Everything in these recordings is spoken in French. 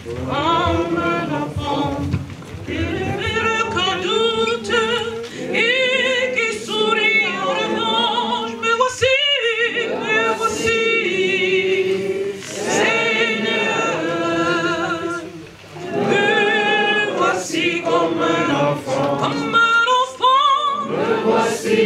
comme un enfant, qui ne fait aucun doute et qui sourit en revanche. Me voici, Seigneur, me voici comme un enfant, me voici.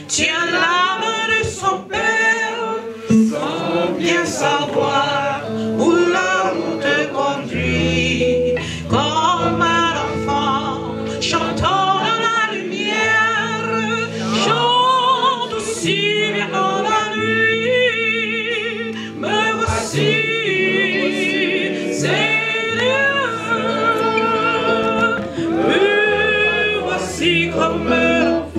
Tiens la main de son père, sans bien savoir où l'amour te conduit. Comme un enfant, chantant dans la lumière, chante aussi bien dans la nuit. Me voici, Seigneur, me voici comme un enfant.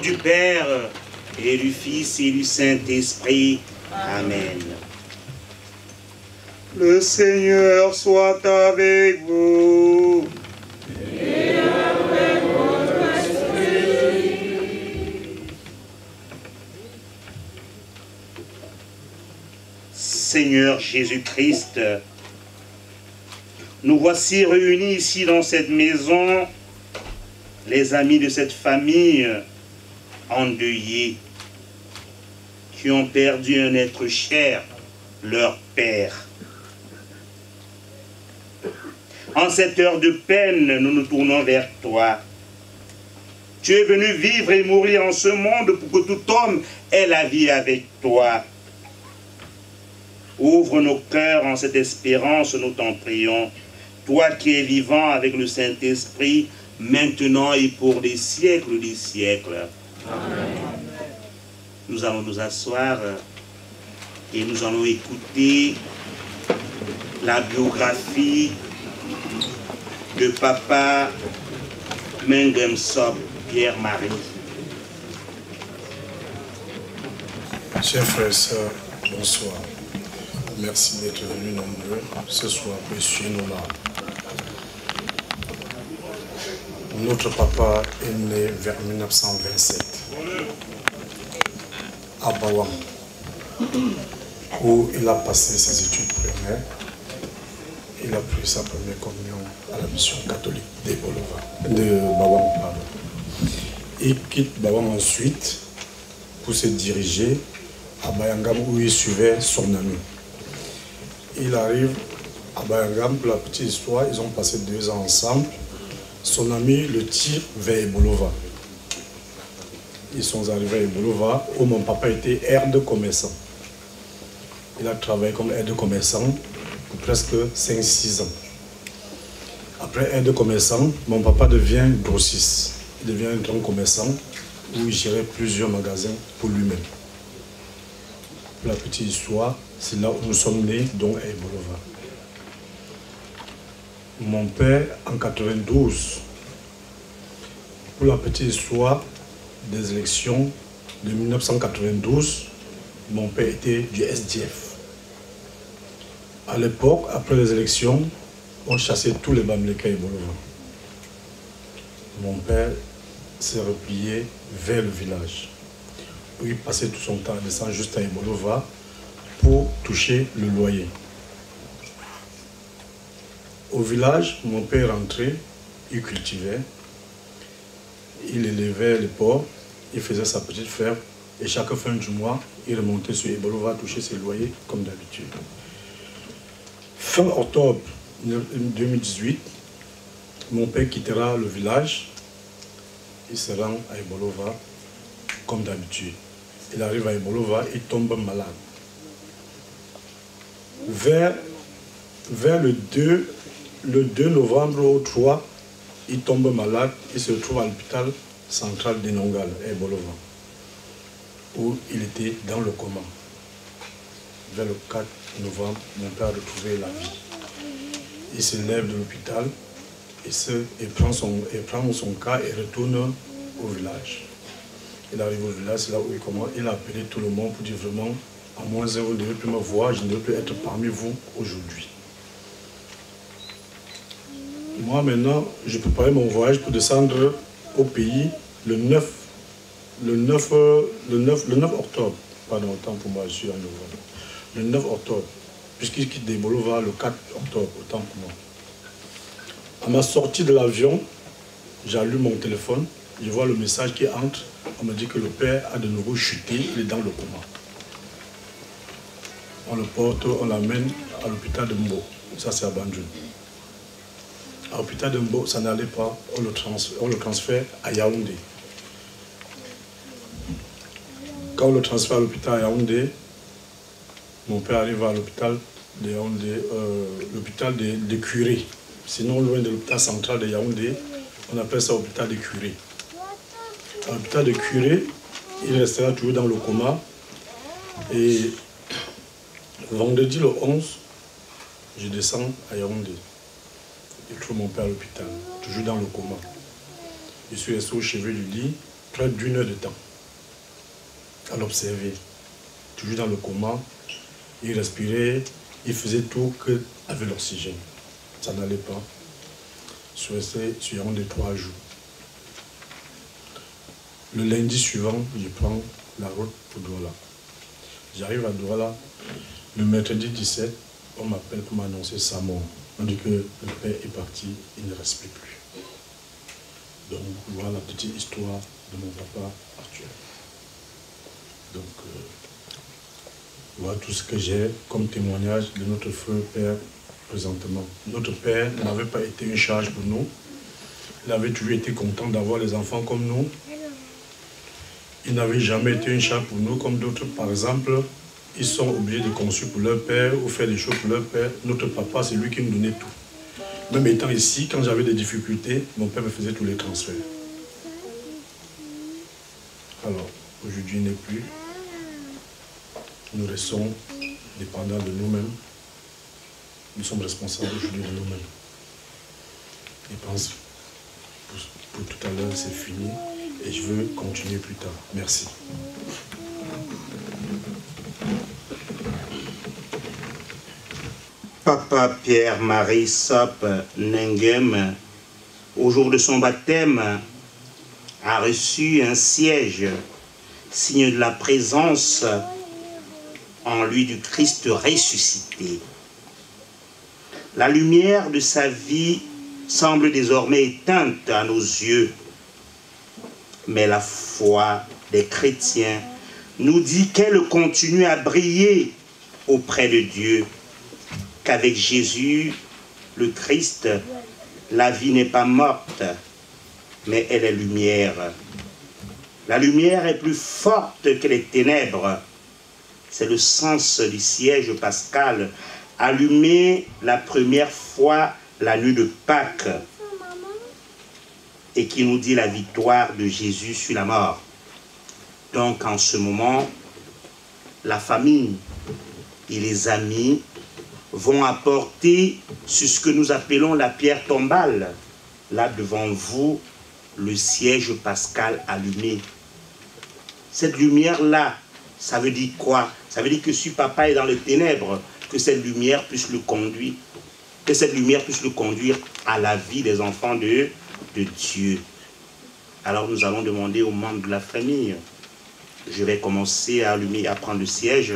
Du Père et du Fils et du Saint-Esprit. Amen. Le Seigneur soit avec vous. Et avec votre esprit. Seigneur Jésus-Christ, nous voici réunis ici dans cette maison, les amis de cette famille endeuillés, qui ont perdu un être cher, leur père. En cette heure de peine, nous nous tournons vers toi. Tu es venu vivre et mourir en ce monde pour que tout homme ait la vie avec toi. Ouvre nos cœurs en cette espérance, nous t'en prions. Toi qui es vivant avec le Saint-Esprit, maintenant et pour des siècles des siècles. Amen. Nous allons nous asseoir et nous allons écouter la biographie de Papa Mengemsop Pierre-Marie. Chers frères et sœurs, bonsoir. Merci d'être venus nombreux ce soir pour essuyer nos larmes. Notre papa est né vers 1927 à Bawang, où il a passé ses études primaires. Il a pris sa première communion à la mission catholique de Bawang. Il quitte Bawang ensuite pour se diriger à Bayangam où il suivait son ami. Il arrive à Bayangam, pour la petite histoire, ils ont passé 2 ans ensemble. Son ami le tire vers Ebolova. Ils sont arrivés à Ebolova où mon papa était aide de commerçant. Il a travaillé comme aide de commerçant pour presque 5-6 ans. Après aide de commerçant, mon papa devient grossiste. Il devient un grand commerçant où il gérait plusieurs magasins pour lui-même. Pour la petite histoire, c'est là où nous sommes nés, donc à Ebolova. Mon père, en 92, pour la petite histoire des élections de 1992, mon père était du SDF. À l'époque, après les élections, on chassait tous les Bamileke à Ebolova. Mon père s'est replié vers le village, où il passait tout son temps à descendre juste à Ebolova pour toucher le loyer. Au village, mon père rentrait, il cultivait, il élevait les porcs, il faisait sa petite ferme et chaque fin du mois, il remontait sur Ebolova toucher ses loyers comme d'habitude. Fin octobre 2018, mon père quittera le village, il se rend à Ebolova comme d'habitude. Il arrive à Ebolova, il tombe malade. Vers le 2 novembre au 3, il tombe malade, il se retrouve à l'hôpital central d'Enongal, à Ebolova, où il était dans le coma. Vers le 4 novembre, mon père a retrouvé la vie. Il se lève de l'hôpital et prend son cas et retourne au village. Il arrive au village, c'est là où il a appelé tout le monde pour dire vraiment, à moins un, vous ne devez plus me voir, je ne devais plus être parmi vous aujourd'hui. Moi maintenant, je préparais mon voyage pour descendre au pays le 9 octobre. Pardon, autant pour moi, je suis en novembre. Le 9 octobre, puisqu'il quitte des Bolova le 4 octobre, autant pour moi. À ma sortie de l'avion, j'allume mon téléphone, je vois le message qui entre, on me dit que le père a de nouveau chuté, il est dans le coma. On le porte, on l'amène à l'hôpital de Mbo, ça c'est à Bandjoun. À l'hôpital de Mbo, ça n'allait pas, on le transfère à Yaoundé. Quand on le transfère à l'hôpital à Yaoundé, mon père arrive à l'hôpital de Yaoundé, l'hôpital des curés. Sinon, loin de l'hôpital central de Yaoundé, on appelle ça l'hôpital des curés. À l'hôpital des curés, il restera toujours dans le coma. Et vendredi le 11, je descends à Yaoundé. Je trouve mon père à l'hôpital, toujours dans le coma. Je suis resté au chevet du lit près d'1 heure de temps à l'observer. Toujours dans le coma, il respirait, il faisait tout qu'avec l'oxygène. Ça n'allait pas. Je suis resté sur Yaoundé 3 jours. Le lundi suivant, je prends la route pour Douala. J'arrive à Douala, le mercredi 17, on m'appelle pour m'annoncer sa mort. On dit que le père est parti, il ne respire plus. Donc voilà la petite histoire de mon papa actuel. Donc voilà tout ce que j'ai comme témoignage de notre feu père présentement. Notre père n'avait pas été une charge pour nous. Il avait toujours été content d'avoir les enfants comme nous. Il n'avait jamais été une charge pour nous comme d'autres. Par exemple, ils sont obligés de construire pour leur père ou faire des choses pour leur père. Notre papa, c'est lui qui nous donnait tout. Même étant ici, quand j'avais des difficultés, mon père me faisait tous les transferts. Alors, aujourd'hui, il n'est plus. Nous restons dépendants de nous-mêmes. Nous sommes responsables aujourd'hui de nous-mêmes. Je pense pour tout à l'heure, c'est fini. Et je veux continuer plus tard. Merci. Papa Pierre-Marie Sop Nengem, au jour de son baptême, a reçu un siège, signe de la présence en lui du Christ ressuscité. La lumière de sa vie semble désormais éteinte à nos yeux, mais la foi des chrétiens nous dit qu'elle continue à briller auprès de Dieu, qu'avec Jésus, le Christ, la vie n'est pas morte, mais elle est lumière. La lumière est plus forte que les ténèbres. C'est le sens du siège pascal, allumé la première fois la nuit de Pâques, et qui nous dit la victoire de Jésus sur la mort. Donc en ce moment, la famille et les amis vont apporter sur ce que nous appelons la pierre tombale. Là devant vous, le siège pascal allumé. Cette lumière-là, ça veut dire quoi? Ça veut dire que si papa est dans les ténèbres, que cette lumière puisse le conduire. Que cette lumière puisse le conduire à la vie des enfants de Dieu. Alors nous allons demander aux membres de la famille. Je vais commencer à allumer, à prendre le siège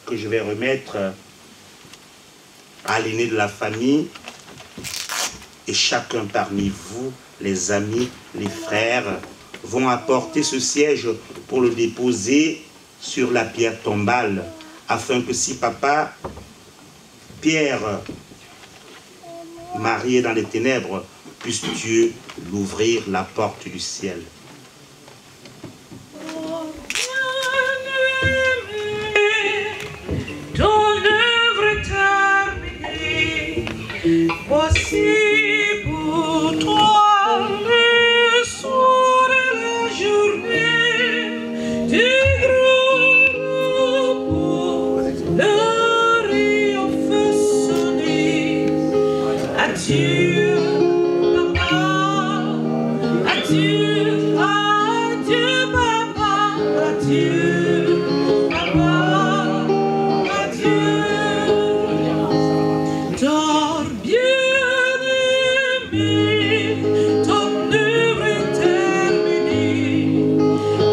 que je vais remettre à l'aîné de la famille, Et chacun parmi vous, les amis, les frères, vont apporter ce siège pour le déposer sur la pierre tombale, afin que si papa Pierre, marié dans les ténèbres, puisse Dieu l'ouvrir la porte du ciel. Ton œuvre est terminée. Voici pour toi le soir et la journée du grand repos. L'heure est au feu sonné. Adieu, papa. Adieu, adieu, papa. Adieu, papa. Adieu. Dors bien aimé, ton œuvre est terminée.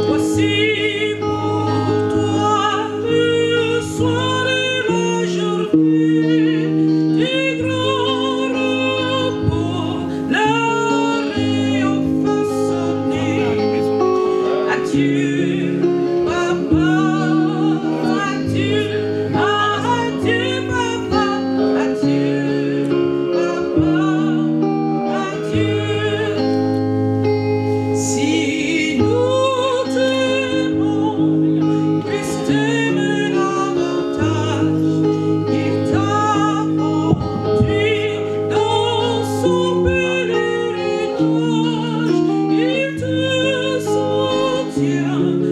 Voici pour toi le soir et la journée du grand repos. L'heure est au feu sonné. Adieu, papa. Adieu, adieu, papa. Adieu, papa. Adieu. Si nous t'aimons, puisse t'aimer davantage. Il t'a conduit dans son pèlerinage. Il te soutient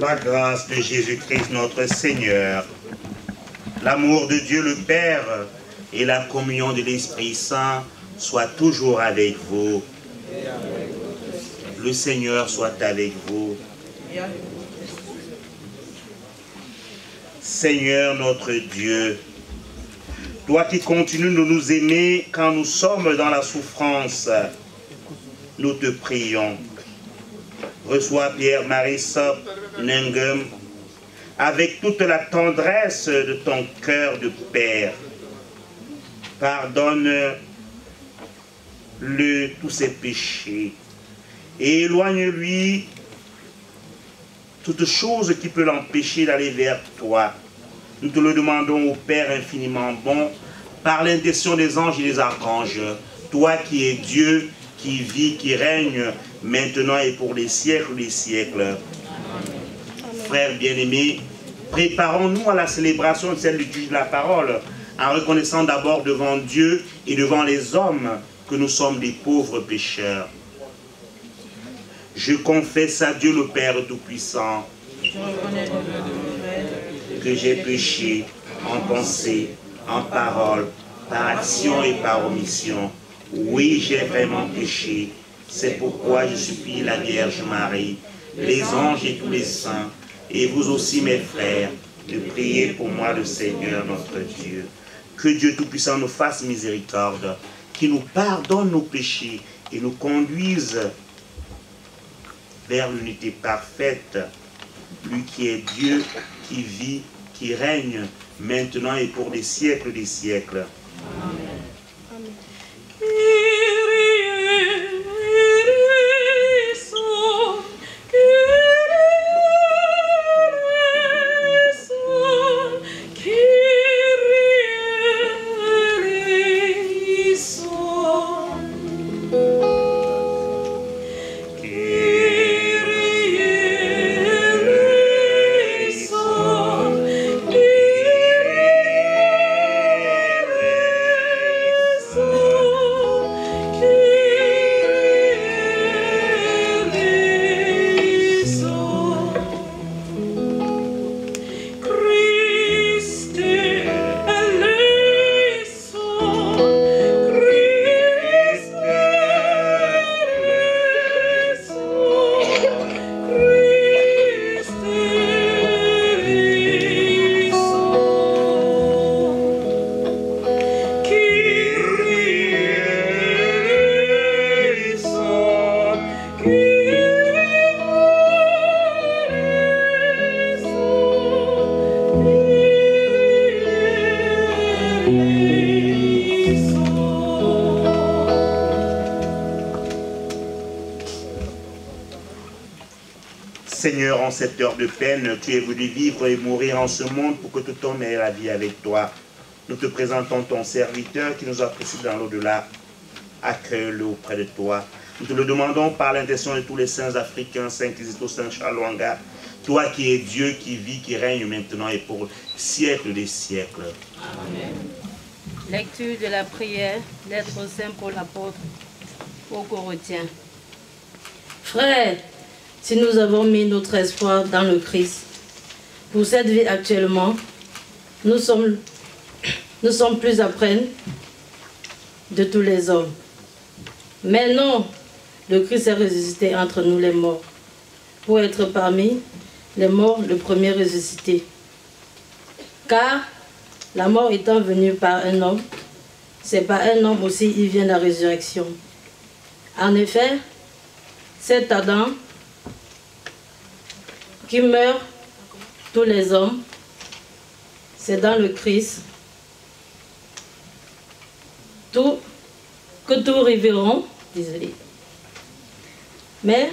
la grâce de Jésus-Christ notre Seigneur, l'amour de Dieu le Père et la communion de l'Esprit Saint soient toujours avec vous. Le Seigneur soit avec vous. Seigneur notre Dieu, toi qui continues de nous aimer quand nous sommes dans la souffrance, nous te prions. Reçois Pierre-Marie Sop Nengem avec toute la tendresse de ton cœur de Père. Pardonne-le tous ses péchés et éloigne-lui toute chose qui peut l'empêcher d'aller vers toi. Nous te le demandons au Père infiniment bon, par l'intention des anges et des archanges, toi qui es Dieu, qui vit, qui règne, maintenant et pour les siècles des siècles. Frères bien-aimés, préparons-nous à la célébration de cette liturgie de la parole, en reconnaissant d'abord devant Dieu et devant les hommes que nous sommes des pauvres pécheurs. Je confesse à Dieu le Père Tout-Puissant que j'ai péché en pensée, en parole, par action et par omission. Oui, j'ai vraiment péché. C'est pourquoi je supplie la Vierge Marie, les anges et tous les saints, et vous aussi mes frères, de prier pour moi le Seigneur notre Dieu. Que Dieu Tout-Puissant nous fasse miséricorde, qu'il nous pardonne nos péchés et nous conduise vers l'unité parfaite, lui qui est Dieu, qui vit, qui règne, maintenant et pour les siècles des siècles. Amen. Seigneur, en cette heure de peine, tu es venu vivre et mourir en ce monde pour que tout homme ait la vie avec toi. Nous te présentons ton serviteur qui nous a précédés dans l'au-delà. Accueille-le auprès de toi. Nous te le demandons par l'intention de tous les saints africains, Saint Kizito, Saint Chalwanga, toi qui es Dieu, qui vit, qui règne maintenant et pour le siècle des siècles. Amen. Lecture de la prière, lettre au Saint Paul apôtre aux Corinthiens. Frères, si nous avons mis notre espoir dans le Christ, pour cette vie actuellement, nous sommes plus à peine de tous les hommes. Mais non, le Christ est ressuscité entre nous les morts, pour être parmi les morts le premier ressuscité. Car la mort étant venue par un homme, c'est par un homme aussi il vient la résurrection. En effet, cet Adam qui meurt tous les hommes, c'est dans le Christ que tous reverront, désolé. Mais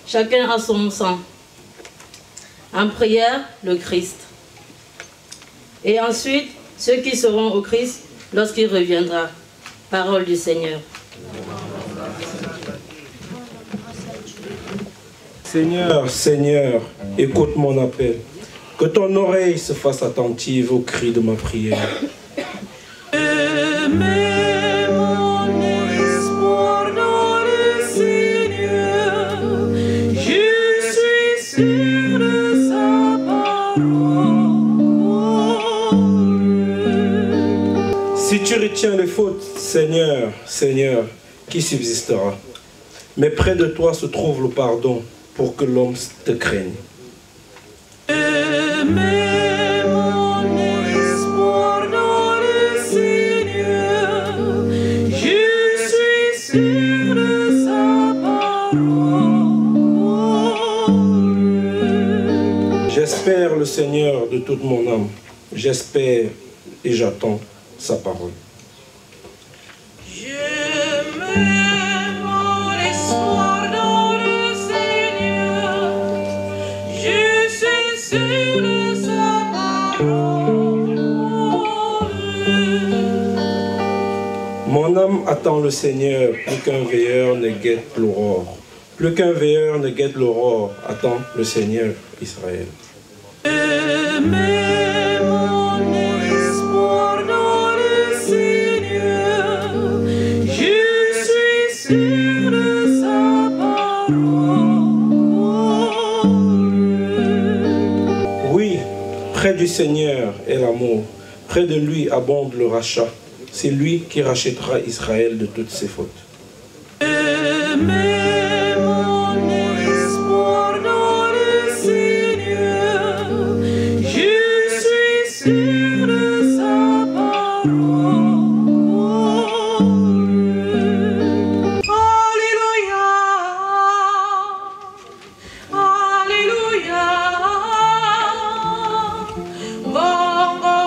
chacun a son sang. En prière, le Christ. Et ensuite, ceux qui seront au Christ lorsqu'il reviendra. Parole du Seigneur. Seigneur, Seigneur, écoute mon appel. Que ton oreille se fasse attentive au cri de ma prière. Mets mon espoir dans le Seigneur. Je suis retiens les fautes, Seigneur, Seigneur, qui subsistera? Mais près de toi se trouve le pardon pour que l'homme te craigne. Mets mon espoir dans le Seigneur, je suis sûr de sa parole. J'espère le Seigneur de toute mon âme, j'espère et j'attends sa parole. Je mets mon espoir dans le Seigneur, je suis sûr de sa parole. Mon âme attend le Seigneur, plus qu'un veilleur ne guette l'aurore. Plus qu'un veilleur ne guette l'aurore, attend le Seigneur Israël. Je mets mon espoir dans le Seigneur, je suis sûr de sa parole. Oui, près du Seigneur est l'amour, près de lui abonde le rachat. C'est lui qui rachètera Israël de toutes ses fautes. Je mets mon espoir dans le Seigneur, je suis sûr de sa parole. Alléluia, Alléluia. Bongo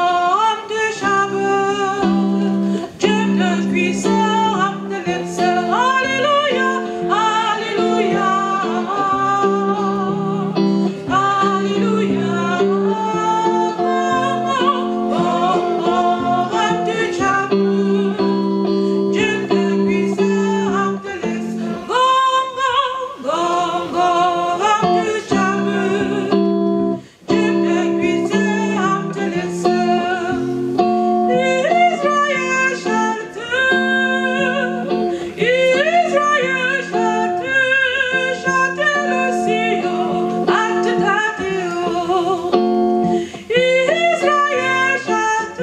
de Chabot, Dieu de puissant, de l'excellent. Alléluia, Alléluia, Alléluia. Bongo de Chabot, Dieu de puissant, de l'excellent. Bongo de Chabot, Dieu de puissant, de l'excellent. Israël chante, Israël chante, chante le Sion, hâte d'Adéo. Israël chante,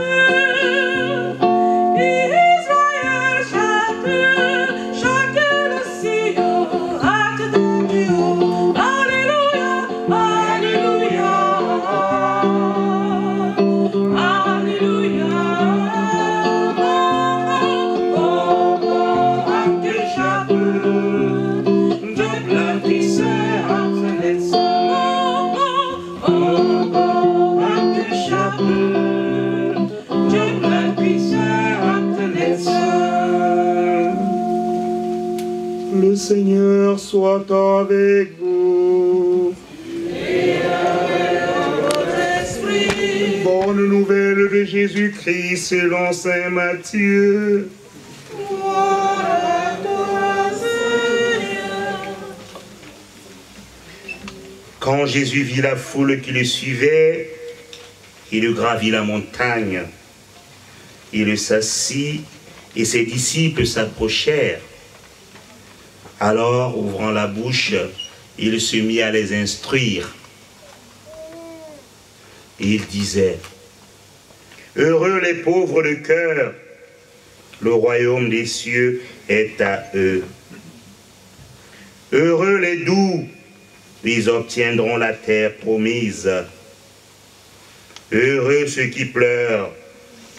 Israël chante, chante le Sion, hâte d'Adéo. Alléluia, Alléluia, Alléluia. Le Seigneur soit avec vous. Bonne nouvelle de Jésus-Christ selon saint Matthieu. Quand Jésus vit la foule qui le suivait, il gravit la montagne. Il s'assit et ses disciples s'approchèrent. Alors, ouvrant la bouche, il se mit à les instruire. Et il disait, « Heureux les pauvres de cœur, le royaume des cieux est à eux. Heureux les doux, ils obtiendront la terre promise. Heureux ceux qui pleurent,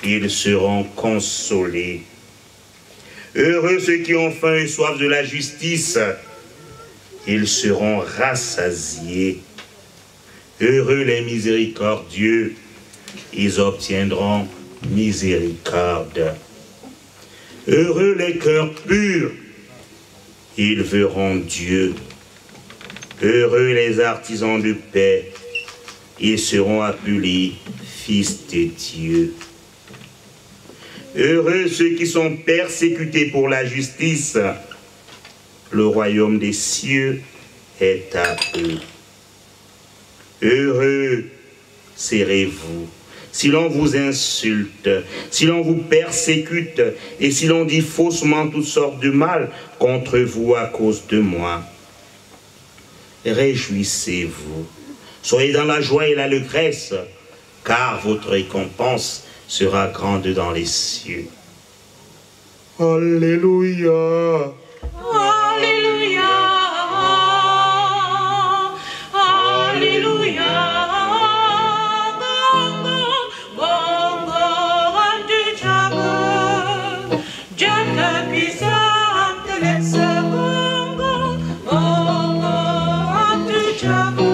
ils seront consolés. Heureux ceux qui ont faim et soif de la justice, ils seront rassasiés. Heureux les miséricordieux, ils obtiendront miséricorde. Heureux les cœurs purs, ils verront Dieu. Heureux les artisans de paix, ils seront appelés fils de Dieu. Heureux ceux qui sont persécutés pour la justice, le royaume des cieux est à eux. Heureux serez-vous si l'on vous insulte, si l'on vous persécute et si l'on dit faussement toutes sortes de mal contre vous à cause de moi. Réjouissez-vous, soyez dans la joie et l'allégresse, car votre récompense sera grande dans les cieux. Alléluia. Alléluia. Alléluia. Bongo, rendu Jago. Jaga puissant, te laisse bongo. Bongo, rendu Jago.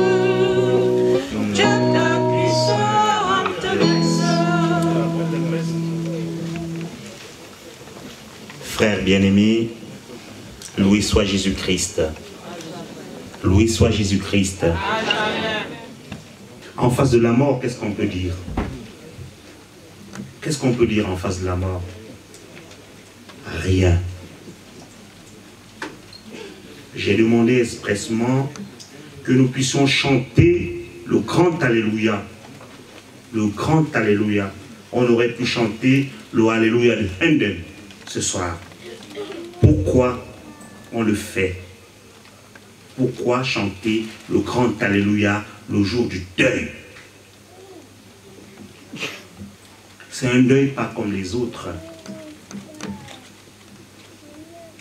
Jaga puissant, te laisse. Frères bien-aimés, loué soit Jésus-Christ. Loué soit Jésus-Christ. En face de la mort, qu'est-ce qu'on peut dire? Qu'est-ce qu'on peut dire en face de la mort? Rien. J'ai demandé expressement que nous puissions chanter le grand Alléluia. Le grand Alléluia. On aurait pu chanter le Alléluia de Handel ce soir. Pourquoi on le fait? Pourquoi chanter le grand Alléluia le jour du deuil? C'est un deuil pas comme les autres.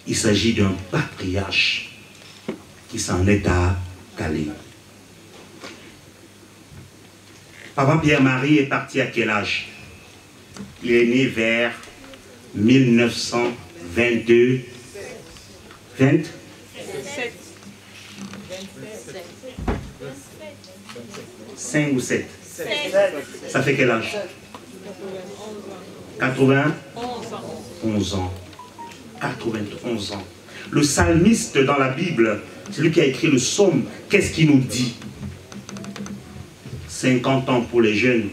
Il s'agit d'un patriarche qui s'en est allé. Papa Pierre-Marie est parti à quel âge? Il est né vers 1922. 20? 5 ou 7? Ça fait quel âge? 91 ans. 91 ans. Le psalmiste dans la Bible, celui qui a écrit le psaume, qu'est-ce qu'il nous dit? 50 ans pour les jeunes,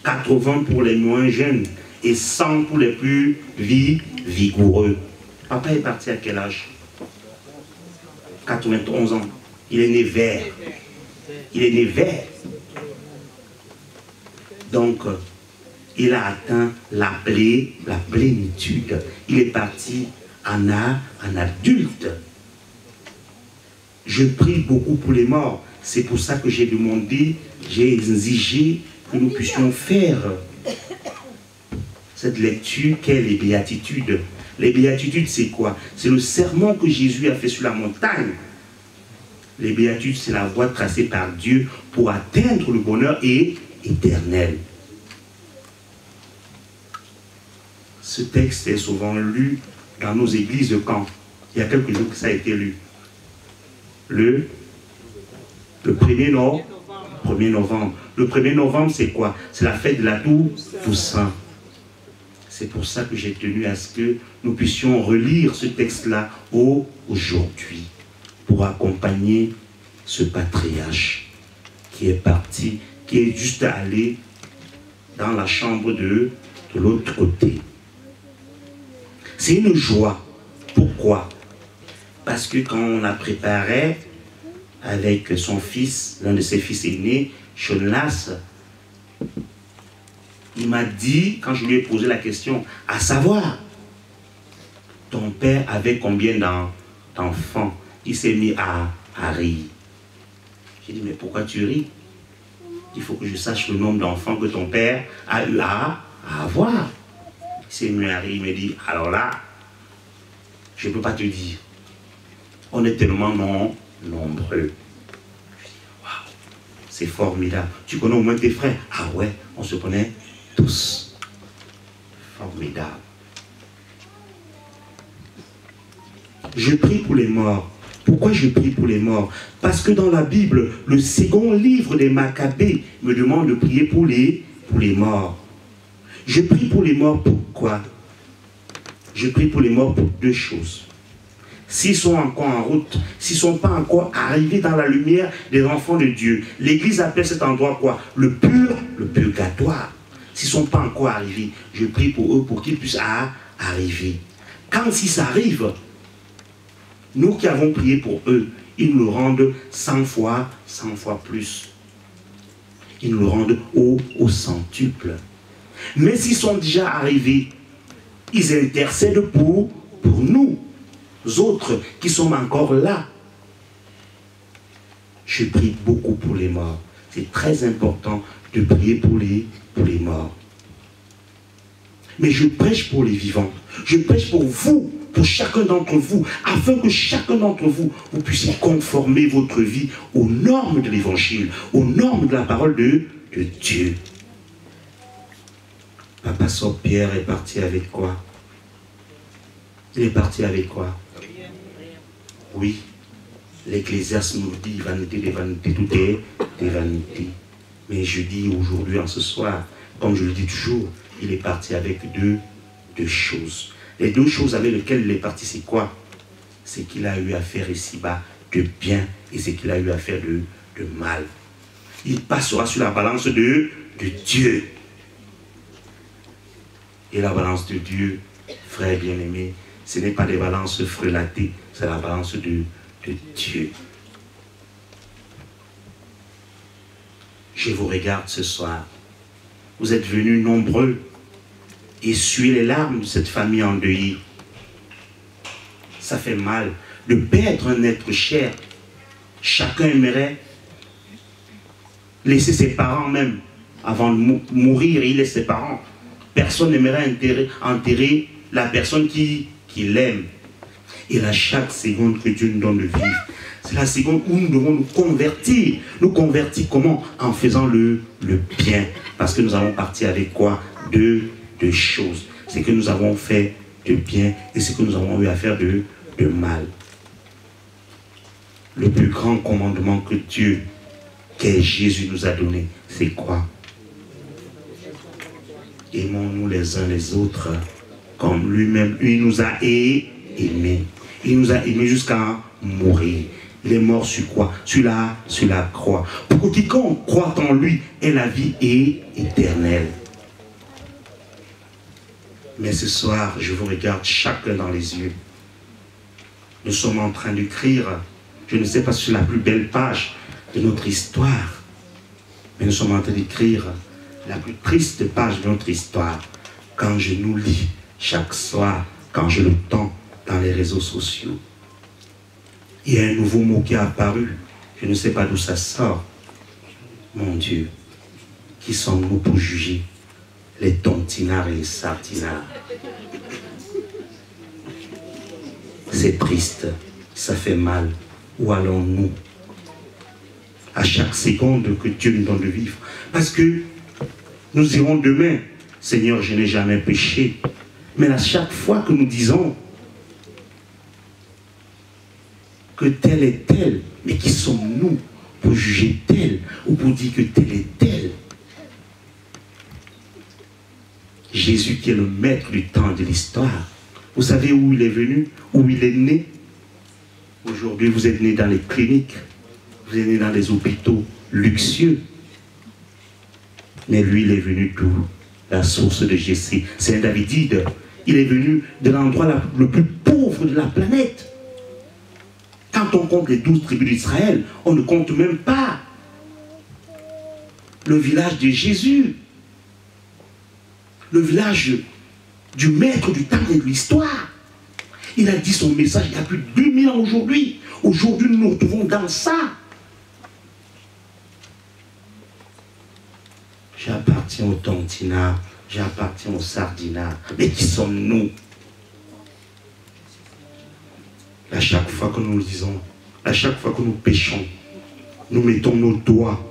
80 pour les moins jeunes et 100 pour les plus vigoureux. Papa est parti à quel âge? 91 ans. Il est né vert. Il est né vert. Donc, il a atteint la plénitude. Il est parti en adulte. Je prie beaucoup pour les morts. C'est pour ça que j'ai demandé, j'ai exigé que nous puissions faire cette lecture qu'est les béatitudes. Les béatitudes, c'est quoi? C'est le sermon que Jésus a fait sur la montagne. Les béatitudes, c'est la voie tracée par Dieu pour atteindre le bonheur éternel. Ce texte est souvent lu dans nos églises de Caen. Il y a quelques jours que ça a été lu. Le 1er novembre. Le 1er novembre, c'est quoi? C'est la fête de la Toussaint. C'est pour ça que j'ai tenu à ce que nous puissions relire ce texte-là aujourd'hui, pour accompagner ce patriarche qui est parti, qui est juste allé dans la chambre de l'autre côté. C'est une joie. Pourquoi? Parce que quand on a préparé avec son fils, l'un de ses fils aînés, Shonas, il m'a dit, quand je lui ai posé la question, à savoir, ton père avait combien d'enfants? Il s'est mis à rire. J'ai dit, mais pourquoi tu ris? Il faut que je sache le nombre d'enfants que ton père a eu à avoir. Il s'est mis à rire, il m'a dit, alors là, je ne peux pas te dire. On est tellement nombreux. Waouh, c'est formidable. Tu connais au moins tes frères? Ah ouais, on se connaît tous. Formidable. Je prie pour les morts. Pourquoi je prie pour les morts? Parce que dans la Bible, le second livre des Maccabées me demande de prier pour les morts. Je prie pour les morts pourquoi? Je prie pour les morts pour deux choses. S'ils sont encore en route, s'ils ne sont pas encore arrivés dans la lumière des enfants de Dieu, l'Église appelle cet endroit quoi? Le purgatoire. S'ils ne sont pas encore arrivés, je prie pour eux pour qu'ils puissent arriver. Quand ils arrivent, nous qui avons prié pour eux, ils nous le rendent 100 fois plus. Ils nous le rendent au centuple. Mais s'ils sont déjà arrivés, ils intercèdent pour nous autres qui sommes encore là. Je prie beaucoup pour les morts. C'est très important de prier pour les morts. Mais je prêche pour les vivants. Je prêche pour vous, pour chacun d'entre vous, afin que chacun d'entre vous, vous puissiez conformer votre vie aux normes de l'évangile, aux normes de la parole de Dieu. Papa Sœur Pierre est parti avec quoi? Il est parti avec quoi? Oui, l'Ecclésiaste nous dit vanité des vanités, tout est des vanités. Mais je dis aujourd'hui, en ce soir, comme je le dis toujours, il est parti avec deux choses. Les deux choses avec lesquelles il est parti, c'est quoi? C'est qu'il a eu à faire ici-bas de bien et c'est qu'il a eu à faire de mal. Il passera sur la balance de Dieu. Et la balance de Dieu, frère bien-aimé, ce n'est pas des balances frelatées, c'est la balance de Dieu. Je vous regarde ce soir. Vous êtes venus nombreux essuyer les larmes de cette famille endeuillée. Ça fait mal de perdre un être cher. Chacun aimerait laisser ses parents même. Avant de mourir, il laisse ses parents. Personne n'aimerait enterrer la personne qui l'aime. Et là, chaque seconde que Dieu nous donne de vivre, c'est la seconde où nous devons nous convertir. Nous convertir comment? En faisant le bien. Parce que nous avons parti avec quoi? Deux choses. C'est que nous avons fait de bien et c'est que nous avons eu à faire de mal. Le plus grand commandement que Dieu, qu'est Jésus, nous a donné, c'est quoi? Aimons-nous les uns les autres comme lui-même. Lui nous a aimés. Il nous a aimés jusqu'à mourir. Il est mort sur quoi? Sur la croix. Pour que quiconque croit en lui ait la vie éternelle. Mais ce soir, je vous regarde chacun dans les yeux. Nous sommes en train d'écrire, je ne sais pas si c'est la plus belle page de notre histoire, mais nous sommes en train d'écrire la plus triste page de notre histoire quand je nous lis chaque soir, quand je le tends dans les réseaux sociaux. Il y a un nouveau mot qui est apparu, je ne sais pas d'où ça sort. Mon Dieu, qui sommes-nous pour juger les tontinards et les sardinards? C'est triste, ça fait mal. Où allons-nous? À chaque seconde que Dieu nous donne de vivre. Parce que nous irons demain. Seigneur, je n'ai jamais péché. Mais à chaque fois que nous disons que tel est tel, mais qui sommes-nous pour juger tel ou pour dire que tel est tel? Jésus qui est le maître du temps et de l'histoire. Vous savez où il est venu? Où il est né? Aujourd'hui, vous êtes né dans les cliniques. Vous êtes né dans les hôpitaux luxueux. Mais lui, il est venu d'où? La source de Jessé. C'est un Davidide. Il est venu de l'endroit le plus pauvre de la planète. Quand on compte les 12 tribus d'Israël, on ne compte même pas le village de Jésus. Le village du maître du temps et de l'histoire. Il a dit son message il y a plus de 2000 ans aujourd'hui. Aujourd'hui, nous nous retrouvons dans ça. J'appartiens au tontinard, j'appartiens au sardinard. Mais qui sommes-nous? À chaque fois que nous le disons, à chaque fois que nous péchons, nous mettons nos doigts,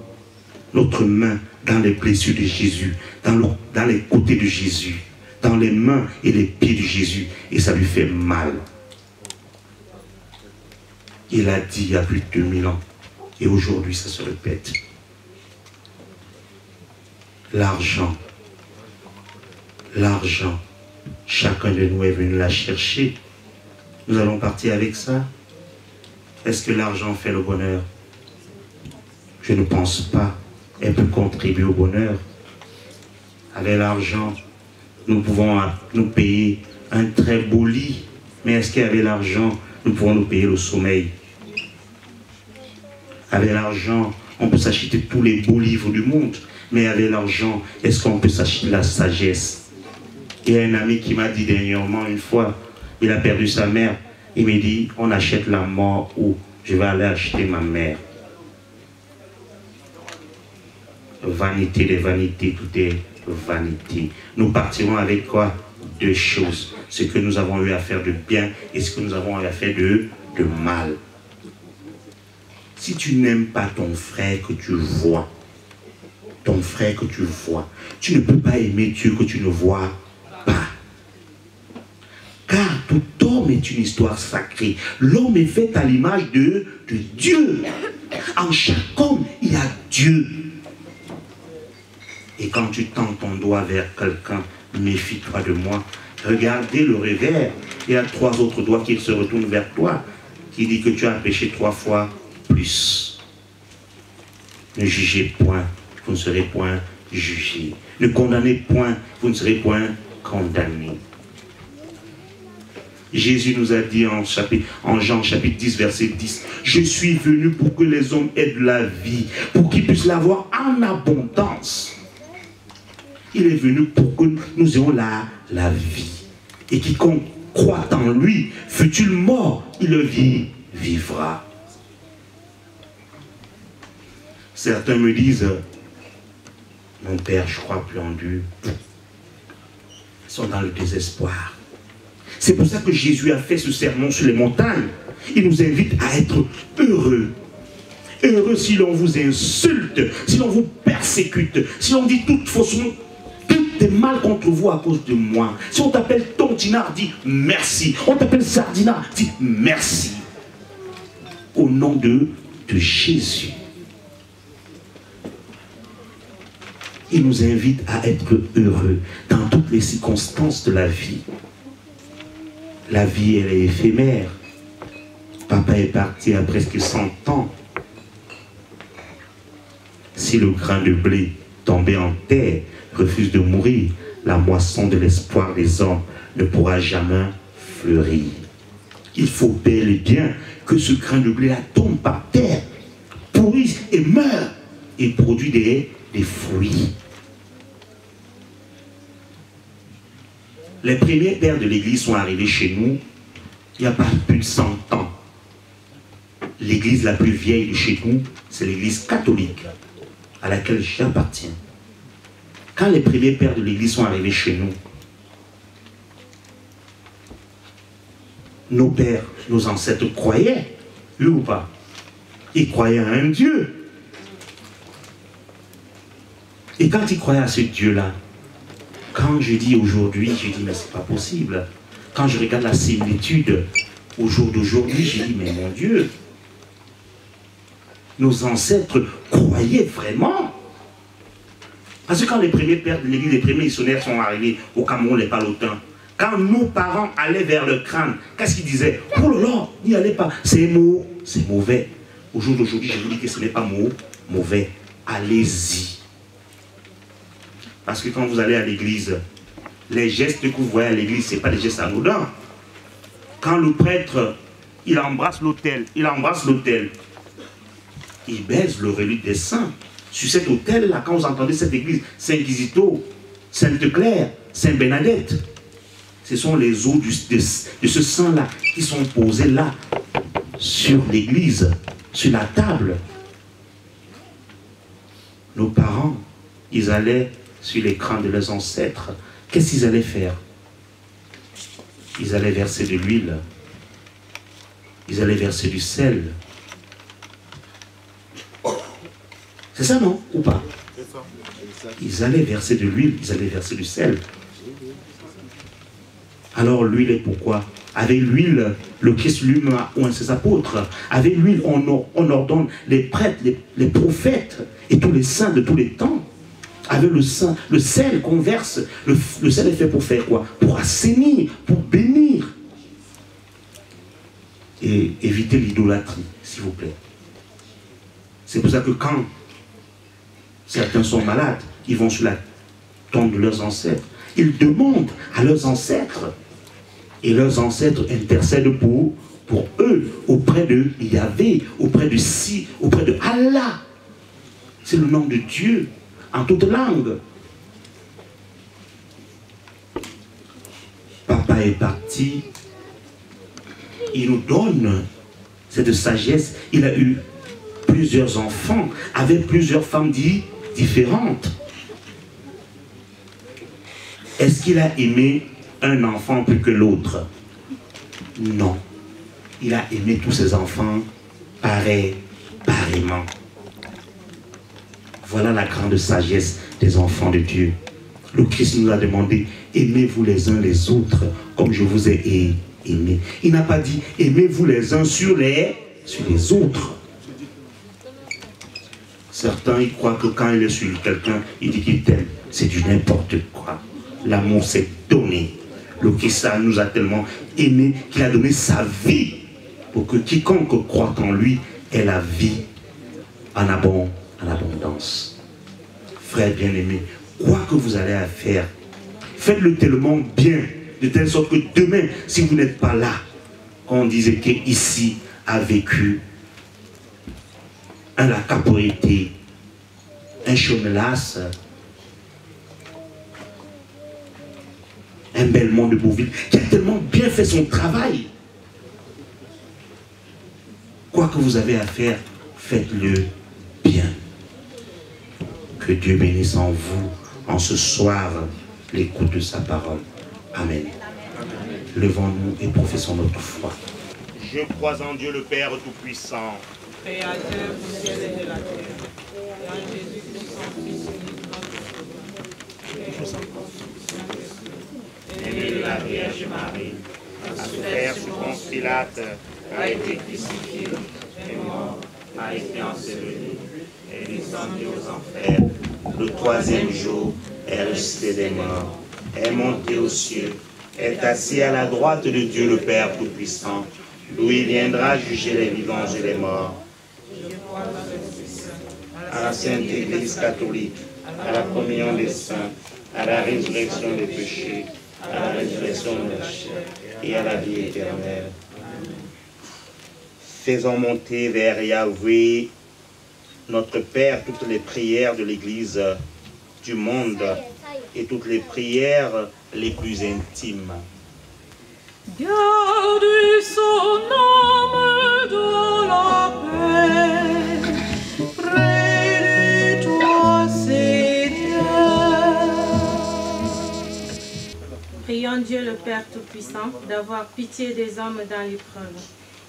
notre main dans les blessures de Jésus, dans les côtés de Jésus, dans les mains et les pieds de Jésus, et ça lui fait mal. Il a dit il y a plus de 2000 ans, et aujourd'hui ça se répète. L'argent, chacun de nous est venu la chercher. Nous allons partir avec ça. Est-ce que l'argent fait le bonheur? Je ne pense pas. Elle peut contribuer au bonheur. Avec l'argent, nous pouvons nous payer un très beau lit. Mais est-ce qu'avec l'argent, nous pouvons nous payer le sommeil? Avec l'argent, on peut s'acheter tous les beaux livres du monde. Mais avec l'argent, est-ce qu'on peut s'acheter la sagesse? Il y a un ami qui m'a dit dernièrement, une fois, il a perdu sa mère. Il me dit, on achète la mort où? Je vais aller acheter ma mère. Vanité des vanités, tout est vanité. Nous partirons avec quoi? Deux choses. Ce que nous avons eu à faire de bien et ce que nous avons eu à faire de mal. Si tu n'aimes pas ton frère que tu vois, tu ne peux pas aimer Dieu que tu ne vois pas. Car tout homme est une histoire sacrée. L'homme est fait à l'image de Dieu. En chaque homme, il y a Dieu. Et quand tu tends ton doigt vers quelqu'un, méfie-toi de moi. Regardez le revers. Il y a 3 autres doigts qui se retournent vers toi, qui dit que tu as péché 3 fois plus. Ne jugez point, vous ne serez point jugés. Ne condamnez point, vous ne serez point condamnés. Jésus nous a dit en Jean chapitre 10, verset 10, « Je suis venu pour que les hommes aient de la vie, pour qu'ils puissent l'avoir en abondance. » Il est venu pour que nous ayons la vie. Et quiconque croit en lui, fut-il mort, il le vivra. Certains me disent, mon père, je crois plus en Dieu. Ils sont dans le désespoir. C'est pour ça que Jésus a fait ce sermon sur les montagnes. Il nous invite à être heureux. Heureux si l'on vous insulte, si l'on vous persécute, si l'on dit toute façon, tout est mal contre vous à cause de moi. Si on t'appelle Tontinard, dis merci. On t'appelle Sardinard, dis merci. Au nom de Jésus. Il nous invite à être heureux dans toutes les circonstances de la vie. La vie, elle est éphémère. Papa est parti à presque 100 ans. Si le grain de blé tombé en terre refuse de mourir, la moisson de l'espoir des hommes ne pourra jamais fleurir. Il faut bel et bien que ce grain de blé tombe par terre, pourrisse et meurt et produit des fruits. Les premiers pères de l'Église sont arrivés chez nous il n'y a pas plus de 100 ans. L'Église la plus vieille de chez nous, c'est l'Église catholique, à laquelle j'appartiens. Quand les premiers pères de l'Église sont arrivés chez nous, nos pères, nos ancêtres croyaient, eux ou pas? Ils croyaient à un Dieu. Et quand ils croyaient à ce Dieu-là, quand je dis aujourd'hui, je dis mais c'est pas possible. Quand je regarde la similitude au jour d'aujourd'hui, je dis mais mon Dieu, nos ancêtres croyaient vraiment. Parce que quand les premiers pères de l'Église, les premiers missionnaires sont arrivés au Cameroun, les Palotins, quand nos parents allaient vers le crâne, qu'est-ce qu'ils disaient? Oh là là, n'y allez pas, c'est mauvais. Au jour d'aujourd'hui, je vous dis que ce n'est pas mauvais. Allez-y. Parce que quand vous allez à l'église, les gestes que vous voyez à l'église, ce n'est pas des gestes anodins. Quand le prêtre, il embrasse l'autel, il baise le relique des saints. Sur cet autel-là, quand vous entendez cette église, Saint-Quisito, Sainte-Claire, Sainte-Bernadette, ce sont les os de ce saint-là qui sont posés là, sur l'église, sur la table. Nos parents, ils allaient sur les crânes de leurs ancêtres. Qu'est-ce qu'ils allaient faire? Ils allaient verser de l'huile. Ils allaient verser du sel. C'est ça, non? Ou pas? Ils allaient verser de l'huile, ils allaient verser du sel. Alors l'huile est pourquoi? Avec l'huile, le Christ lui-même a oint ses apôtres. Avec l'huile, on ordonne les prêtres, les prophètes et tous les saints de tous les temps. Avec le sel qu'on verse, le sel est fait pour faire quoi? Pour assainir, pour bénir. Et éviter l'idolâtrie, s'il vous plaît. C'est pour ça que quand certains sont malades, ils vont sur la tombe de leurs ancêtres. Ils demandent à leurs ancêtres. Et leurs ancêtres intercèdent pour eux, auprès de Yahvé, auprès de Allah. C'est le nom de Dieu, en toute langue. Papa est parti. Il nous donne cette sagesse. Il a eu plusieurs enfants, avec plusieurs femmes différentes. Est-ce qu'il a aimé un enfant plus que l'autre? Non. Il a aimé tous ses enfants pareillement. Voilà la grande sagesse des enfants de Dieu. Le Christ nous a demandé, aimez-vous les uns les autres comme je vous ai aimé. Il n'a pas dit, aimez-vous les uns sur les autres. Certains, ils croient que quand il est sur quelqu'un, il dit qu'il t'aime. C'est du n'importe quoi. L'amour s'est donné. Le Christ nous a tellement aimé qu'il a donné sa vie pour que quiconque croit en lui ait la vie en abondance. Frères bien-aimés, quoi que vous allez à faire, faites-le tellement bien, de telle sorte que demain, si vous n'êtes pas là, on disait qu'ici a vécu un Lacapoété, un Chomelas, un Belmont de Bourville, qui a tellement bien fait son travail. Quoi que vous avez à faire, faites-le bien. Que Dieu bénisse en vous, en ce soir, l'écoute de sa parole. Amen. Levons-nous et professons notre foi. Je crois en Dieu le Père Tout-Puissant, Créateur du ciel et de la terre, et en Jésus-Christ, son Fils unique, notre Sauveur, né de la Vierge Marie, a souffert sous Ponce Pilate, a été crucifié, est mort, a été enseveli, est descendu aux enfers. Le troisième jour est ressuscité des morts, est monté aux cieux, est assis à la droite de Dieu le Père Tout-Puissant, d'où il viendra juger les vivants et les morts. À la Sainte Église catholique, à la communion des saints, à la résurrection des péchés, à la résurrection de la chair et à la vie éternelle. Faisons monter vers Yahweh, notre Père, toutes les prières de l'Église du monde et toutes les prières les plus intimes. garde son âme dans la paix, près de toi, Seigneur. Prions Dieu le Père Tout-Puissant d'avoir pitié des hommes dans l'épreuve,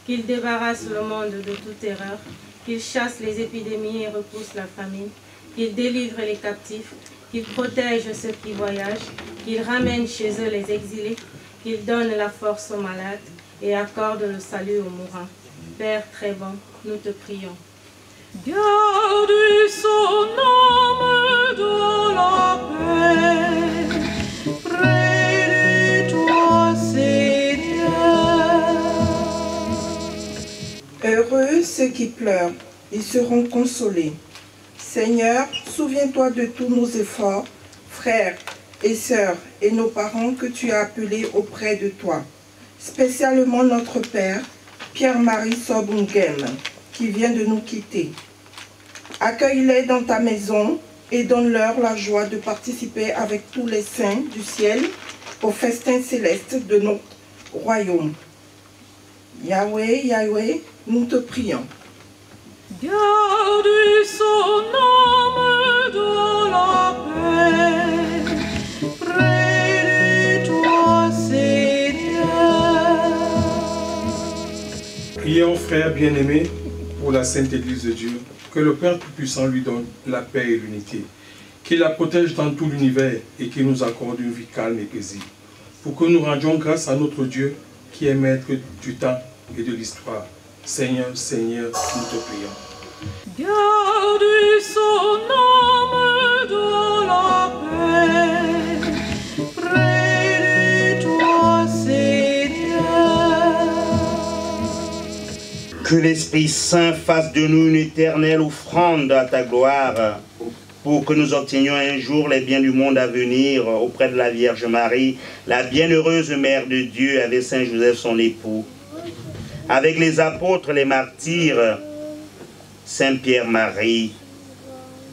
qu'il débarrasse le monde de toute erreur, qu'il chasse les épidémies et repousse la famine, qu'il délivre les captifs, qu'il protège ceux qui voyagent, qu'il ramène chez eux les exilés, qu'il donne la force aux malades et accorde le salut aux mourants. Père très bon, nous te prions. Garde son âme dans la paix, près de toi, Seigneur. Heureux ceux qui pleurent, ils seront consolés. Seigneur, souviens-toi de tous nos efforts, frères et sœurs et nos parents que tu as appelés auprès de toi. Spécialement notre Père, Pierre-Marie Sobungem, qui vient de nous quitter. Accueille-les dans ta maison et donne-leur la joie de participer avec tous les saints du ciel au festin céleste de notre royaume. Yahweh, Yahweh, nous te prions. Garde son âme dans la paix, près de toi, Seigneur. Prions, frères bien-aimés, pour la Sainte Église de Dieu, que le Père Tout-Puissant lui donne la paix et l'unité, qu'il la protège dans tout l'univers et qu'il nous accorde une vie calme et paisible, pour que nous rendions grâce à notre Dieu qui est maître du temps et de l'histoire. Seigneur, Seigneur, nous te prions. Garde son âme dans la paix, près de toi, Seigneur. Que l'Esprit Saint fasse de nous une éternelle offrande à ta gloire, pour que nous obtenions un jour les biens du monde à venir auprès de la Vierge Marie, la bienheureuse Mère de Dieu, avec Saint Joseph son époux, avec les apôtres, les martyrs, Saint Pierre-Marie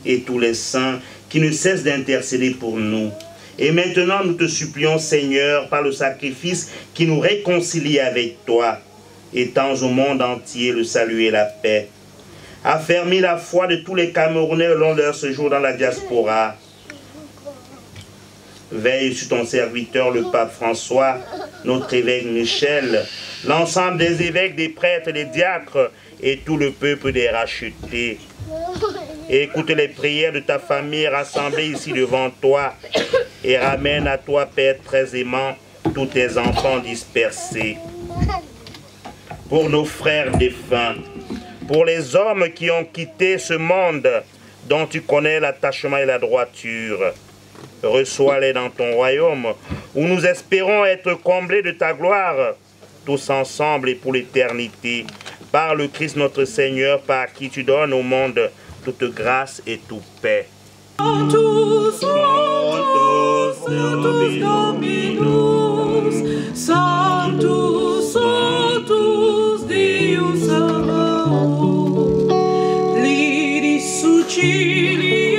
et tous les saints qui ne cessent d'intercéder pour nous. Et maintenant, nous te supplions, Seigneur, par le sacrifice qui nous réconcilie avec toi, étends au monde entier le salut et la paix. Affermis la foi de tous les Camerounais au long de leur séjour dans la diaspora. Veille sur ton serviteur, le pape François, notre évêque Michel, l'ensemble des évêques, des prêtres, des diacres et tout le peuple des rachetés. Écoute les prières de ta famille rassemblée ici devant toi et ramène à toi, Père très aimant, tous tes enfants dispersés. Pour nos frères défunts, pour les hommes qui ont quitté ce monde dont tu connais l'attachement et la droiture, reçois-les dans ton royaume, où nous espérons être comblés de ta gloire, tous ensemble et pour l'éternité, par le Christ notre Seigneur, par qui tu donnes au monde toute grâce et toute paix. Sanctus, Sanctus Dominus, Sanctus, Sanctus Deus Sabaoth, Lidis Sucili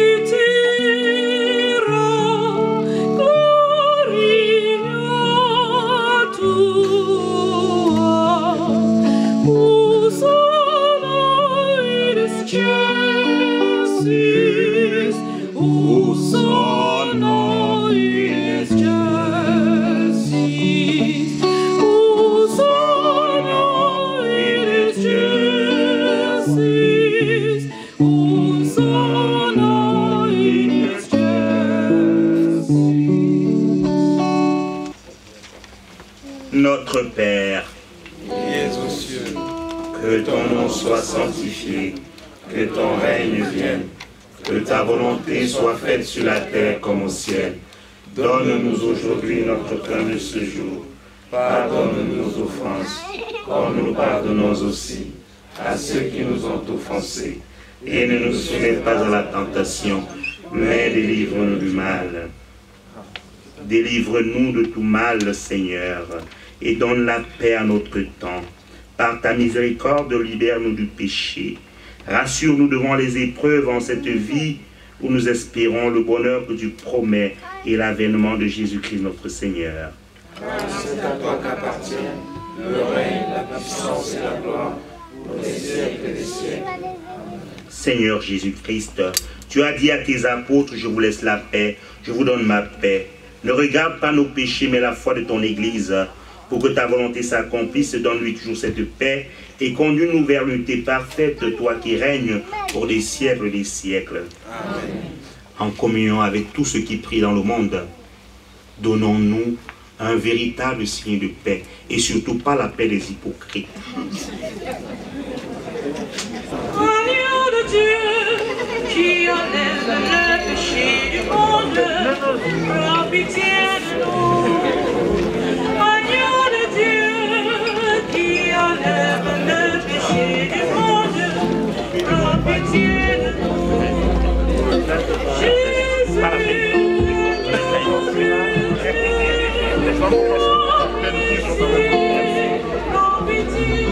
Notre Père, qui es aux cieux, que ton nom soit sanctifié, que ton règne vienne, que ta volonté soit faite sur la terre comme au ciel. Donne-nous aujourd'hui notre pain de ce jour. Pardonne-nous nos offenses, comme nous pardonnons aussi à ceux qui nous ont offensés. Et ne nous soumets pas à la tentation, mais délivre-nous du mal. Délivre-nous de tout mal, Seigneur, et donne la paix à notre temps. Par ta miséricorde, libère-nous du péché. Rassure-nous devant les épreuves en cette vie où nous espérons le bonheur que tu promets et l'avènement de Jésus-Christ notre Seigneur. c'est à toi qu'appartiennent le règne, la puissance et la gloire pour les siècles des siècles. Seigneur Jésus-Christ, tu as dit à tes apôtres, je vous laisse la paix, je vous donne ma paix. Ne regarde pas nos péchés, mais la foi de ton Église. Pour que ta volonté s'accomplisse, donne-lui toujours cette paix et conduis-nous vers l'unité parfaite, toi qui règnes pour des siècles. Amen. En communion avec tous ceux qui prient dans le monde, donnons-nous un véritable signe de paix et surtout pas la paix des hypocrites. Agneau de Dieu, qui enlève le péché du monde, prends pitié de nous. Agneau de Dieu, qui enlève le péché du monde, prends pitié de nous. Jésus, prends pitié de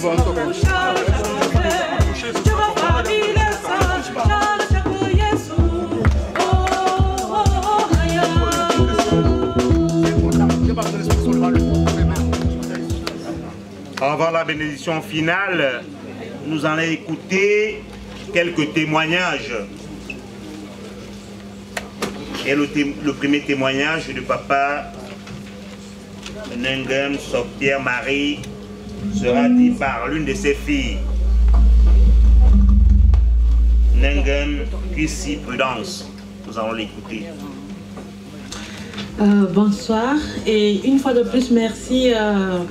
Avant la bénédiction finale, nous allons écouter quelques témoignages. Et le premier témoignage du papa Nengem Sopierre Marie sera dit par l'une de ses filles. Nengem Kissi Prudence. Nous allons l'écouter. Bonsoir et une fois de plus merci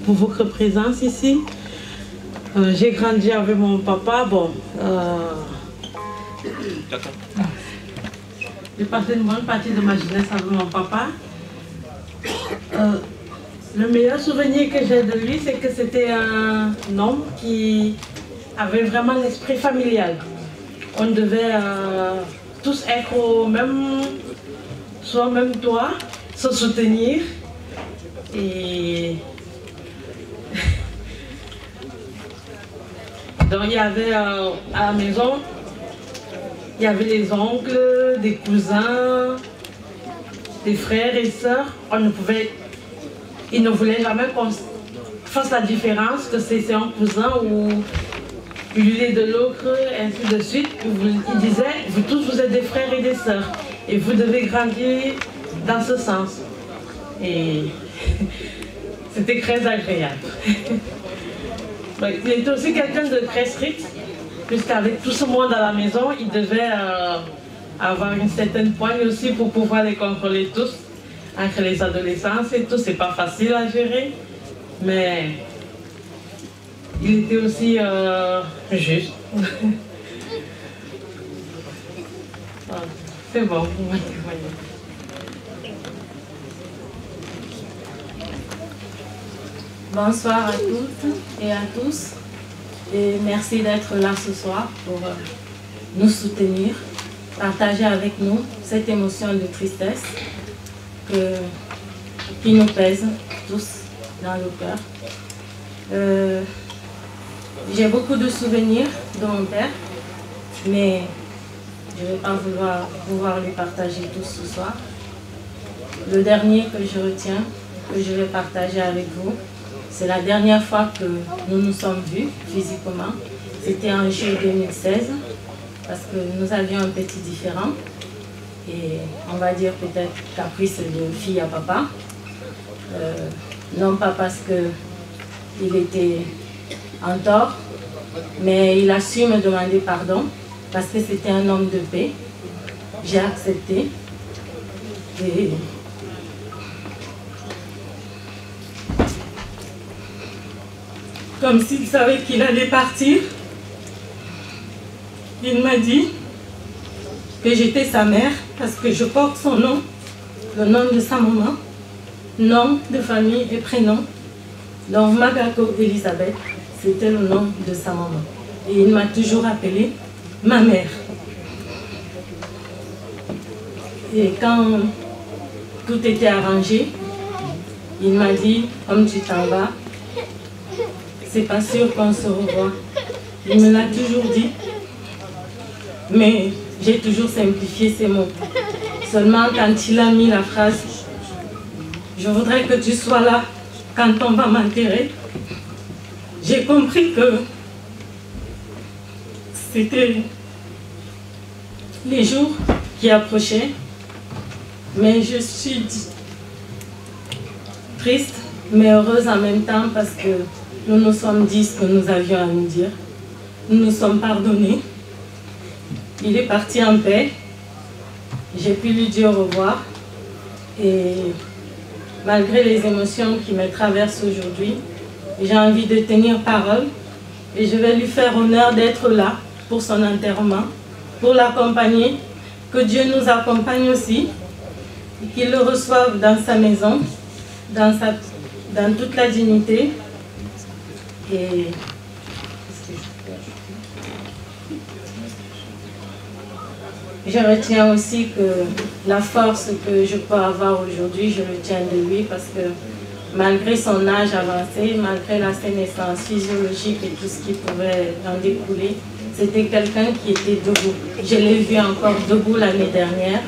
pour votre présence ici. J'ai grandi avec mon papa. Bon, j'ai passé une bonne partie de ma jeunesse avec mon papa. Le meilleur souvenir que j'ai de lui, c'est que c'était un homme qui avait vraiment l'esprit familial. On devait tous être au même, soit au même toit, se soutenir. Et donc il y avait à la maison, il y avait les oncles, des cousins, des frères et sœurs. Ils ne voulaient jamais qu'on fasse la différence, que c'est un cousin ou lui est de l'autre, ainsi de suite. Ils disaient, vous tous vous êtes des frères et des sœurs et vous devez grandir dans ce sens. Et c'était très agréable. Il était aussi quelqu'un de très strict, puisqu'avec tout ce monde à la maison, il devait avoir une certaine poigne aussi pour pouvoir les contrôler tous. Entre les adolescents et tout, c'est pas facile à gérer, mais il était aussi juste. C'est bon, vous m'avez témoigné. Bonsoir à toutes et à tous et merci d'être là ce soir pour nous soutenir, partager avec nous cette émotion de tristesse qui nous pèse tous dans le cœur. J'ai beaucoup de souvenirs de mon père, mais je ne vais pas pouvoir les partager tous ce soir. Le dernier que je retiens, que je vais partager avec vous, c'est la dernière fois que nous nous sommes vus physiquement. C'était en juillet 2016, parce que nous avions un petit différend. Et on va dire peut-être caprice de fille à papa. Non pas parce qu'il était en tort, mais il a su me demander pardon, parce que c'était un homme de paix. J'ai accepté. Et comme s'il savait qu'il allait partir, il m'a dit que j'étais sa mère parce que je porte son nom, le nom de sa maman, nom de famille et prénom. Donc Magako Elisabeth, c'était le nom de sa maman. Et il m'a toujours appelée ma mère. Et quand tout était arrangé, il m'a dit, comme tu t'en vas, c'est pas sûr qu'on se revoit. Il me l'a toujours dit, mais j'ai toujours simplifié ces mots. Seulement quand il a mis la phrase « Je voudrais que tu sois là quand on va m'enterrer », j'ai compris que c'était les jours qui approchaient, mais je suis triste mais heureuse en même temps parce que nous nous sommes dit ce que nous avions à nous dire. Nous nous sommes pardonnés. Il est parti en paix. J'ai pu lui dire au revoir. Et malgré les émotions qui me traversent aujourd'hui, j'ai envie de tenir parole. Et je vais lui faire honneur d'être là pour son enterrement, pour l'accompagner. Que Dieu nous accompagne aussi. Et qu'il le reçoive dans sa maison, dans toute la dignité. Et je retiens aussi que la force que je peux avoir aujourd'hui, je le tiens de lui parce que malgré son âge avancé, malgré l'aspect naissance physiologique et tout ce qui pouvait en découler, c'était quelqu'un qui était debout. Je l'ai vu encore debout l'année dernière,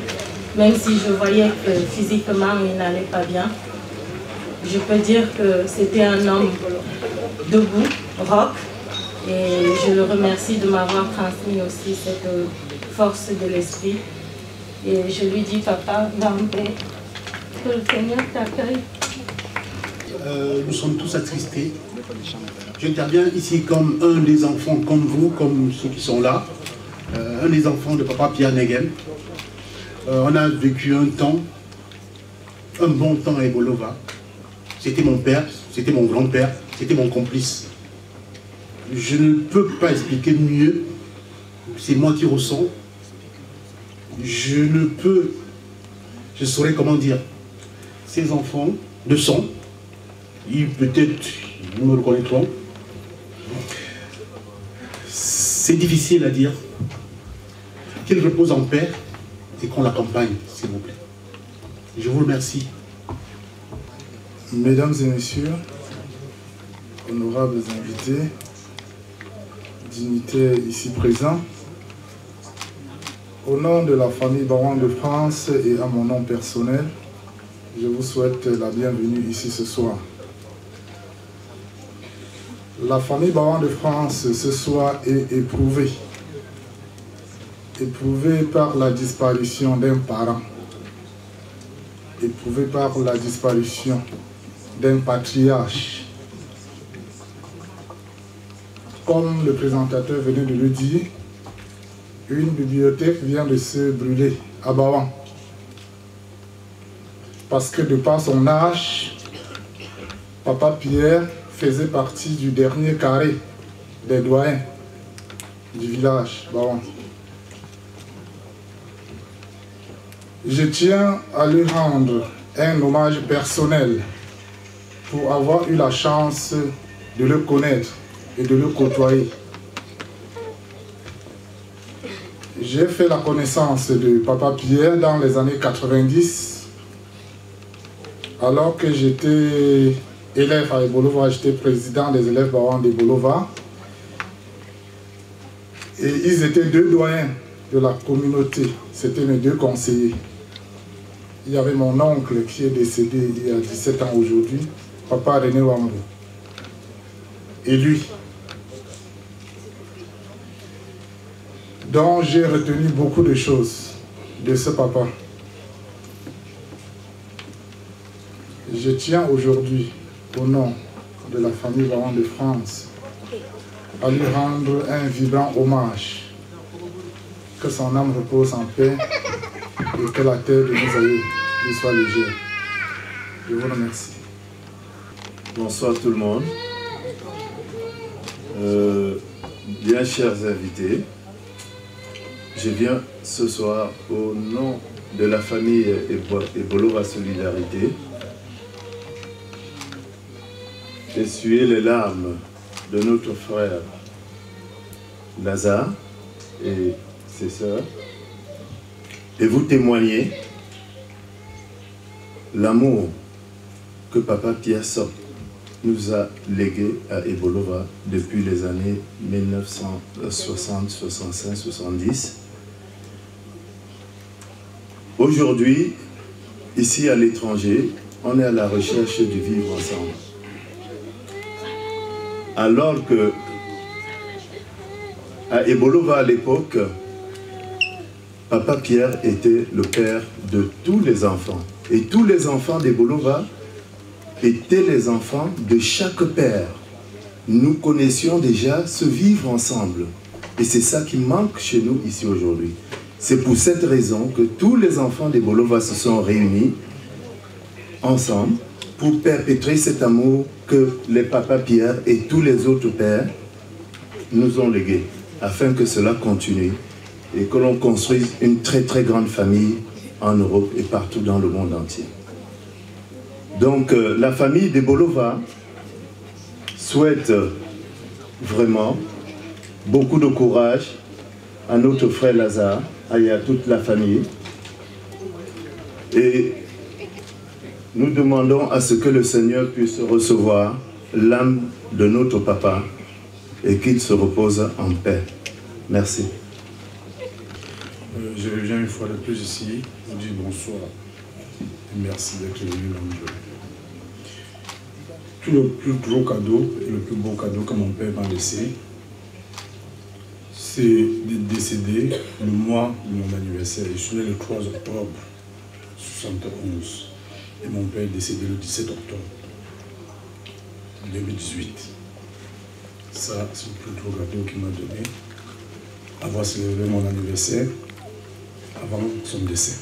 même si je voyais que physiquement il n'allait pas bien. Je peux dire que c'était un homme debout, rock, et je le remercie de m'avoir transmis aussi cette force de l'esprit. Et je lui dis, papa, va en paix, que le Seigneur t'accueille. Nous sommes tous attristés. J'interviens ici comme un des enfants, comme vous, comme ceux qui sont là, un des enfants de papa Pierre Neguen. On a vécu un temps, un bon temps à Ebolova. C'était mon père, c'était mon grand-père, c'était mon complice. Je ne peux pas expliquer mieux, c'est moi qui ressens. Je saurais comment dire, ces enfants de sang, ils peut-être nous me reconnaîtront. C'est difficile à dire. Qu'il repose en paix et qu'on l'accompagne, s'il vous plaît. Je vous remercie. Mesdames et messieurs, honorables invités, dignitaires ici présents, au nom de la famille Baron de France et à mon nom personnel, je vous souhaite la bienvenue ici ce soir. La famille Baron de France ce soir est éprouvée. Éprouvée par la disparition d'un parent. Éprouvée par la disparition d'un patriarche. Comme le présentateur venait de le dire, une bibliothèque vient de se brûler à Bawan. Parce que de par son âge, papa Pierre faisait partie du dernier carré des doyens du village Bawan. Je tiens à lui rendre un hommage personnel pour avoir eu la chance de le connaître et de le côtoyer. J'ai fait la connaissance de papa Pierre dans les années 90, alors que j'étais élève à Ebolova, j'étais président des élèves Bawan d'Ebolova. Et ils étaient deux doyens de la communauté, c'était mes deux conseillers. Il y avait mon oncle qui est décédé il y a 17 ans aujourd'hui, papa René Wambou. Et lui, dont j'ai retenu beaucoup de choses de ce papa. Je tiens aujourd'hui, au nom de la famille Baron de France, à lui rendre un vibrant hommage. Que son âme repose en paix et que la terre de nos aïeux lui soit légère. Je vous remercie. Bonsoir tout le monde. Bien chers invités, je viens ce soir au nom de la famille Ebolova Solidarité essuyer les larmes de notre frère Lazare et ses sœurs et vous témoigner l'amour que papa Pierre Sock nous a légué à Ebolova depuis les années 1960, 65, 70. Aujourd'hui, ici à l'étranger, on est à la recherche du vivre ensemble. Alors que à Ebolova à l'époque, papa Pierre était le père de tous les enfants. Et tous les enfants d'Ebolova étaient les enfants de chaque père. Nous connaissions déjà ce vivre ensemble. Et c'est ça qui manque chez nous ici aujourd'hui. C'est pour cette raison que tous les enfants d'Ebolova se sont réunis ensemble pour perpétrer cet amour que les papas Pierre et tous les autres pères nous ont légué, afin que cela continue et que l'on construise une très très grande famille en Europe et partout dans le monde entier. Donc la famille d'Ebolova souhaite vraiment beaucoup de courage à notre frère Lazare et à toute la famille. Et nous demandons à ce que le Seigneur puisse recevoir l'âme de notre papa et qu'il se repose en paix. Merci. Je reviens une fois de plus ici, vous dis bonsoir et merci d'être venu nombreux. Tout le plus gros cadeau et le plus beau cadeau que mon père m'a laissé, c'est de décéder le mois de mon anniversaire. Je suis né le 3 octobre 1971 et mon père est décédé le 17 octobre 2018. Ça, c'est le plus gros cadeau qu'il m'a donné. Avoir célébré mon anniversaire avant son décès.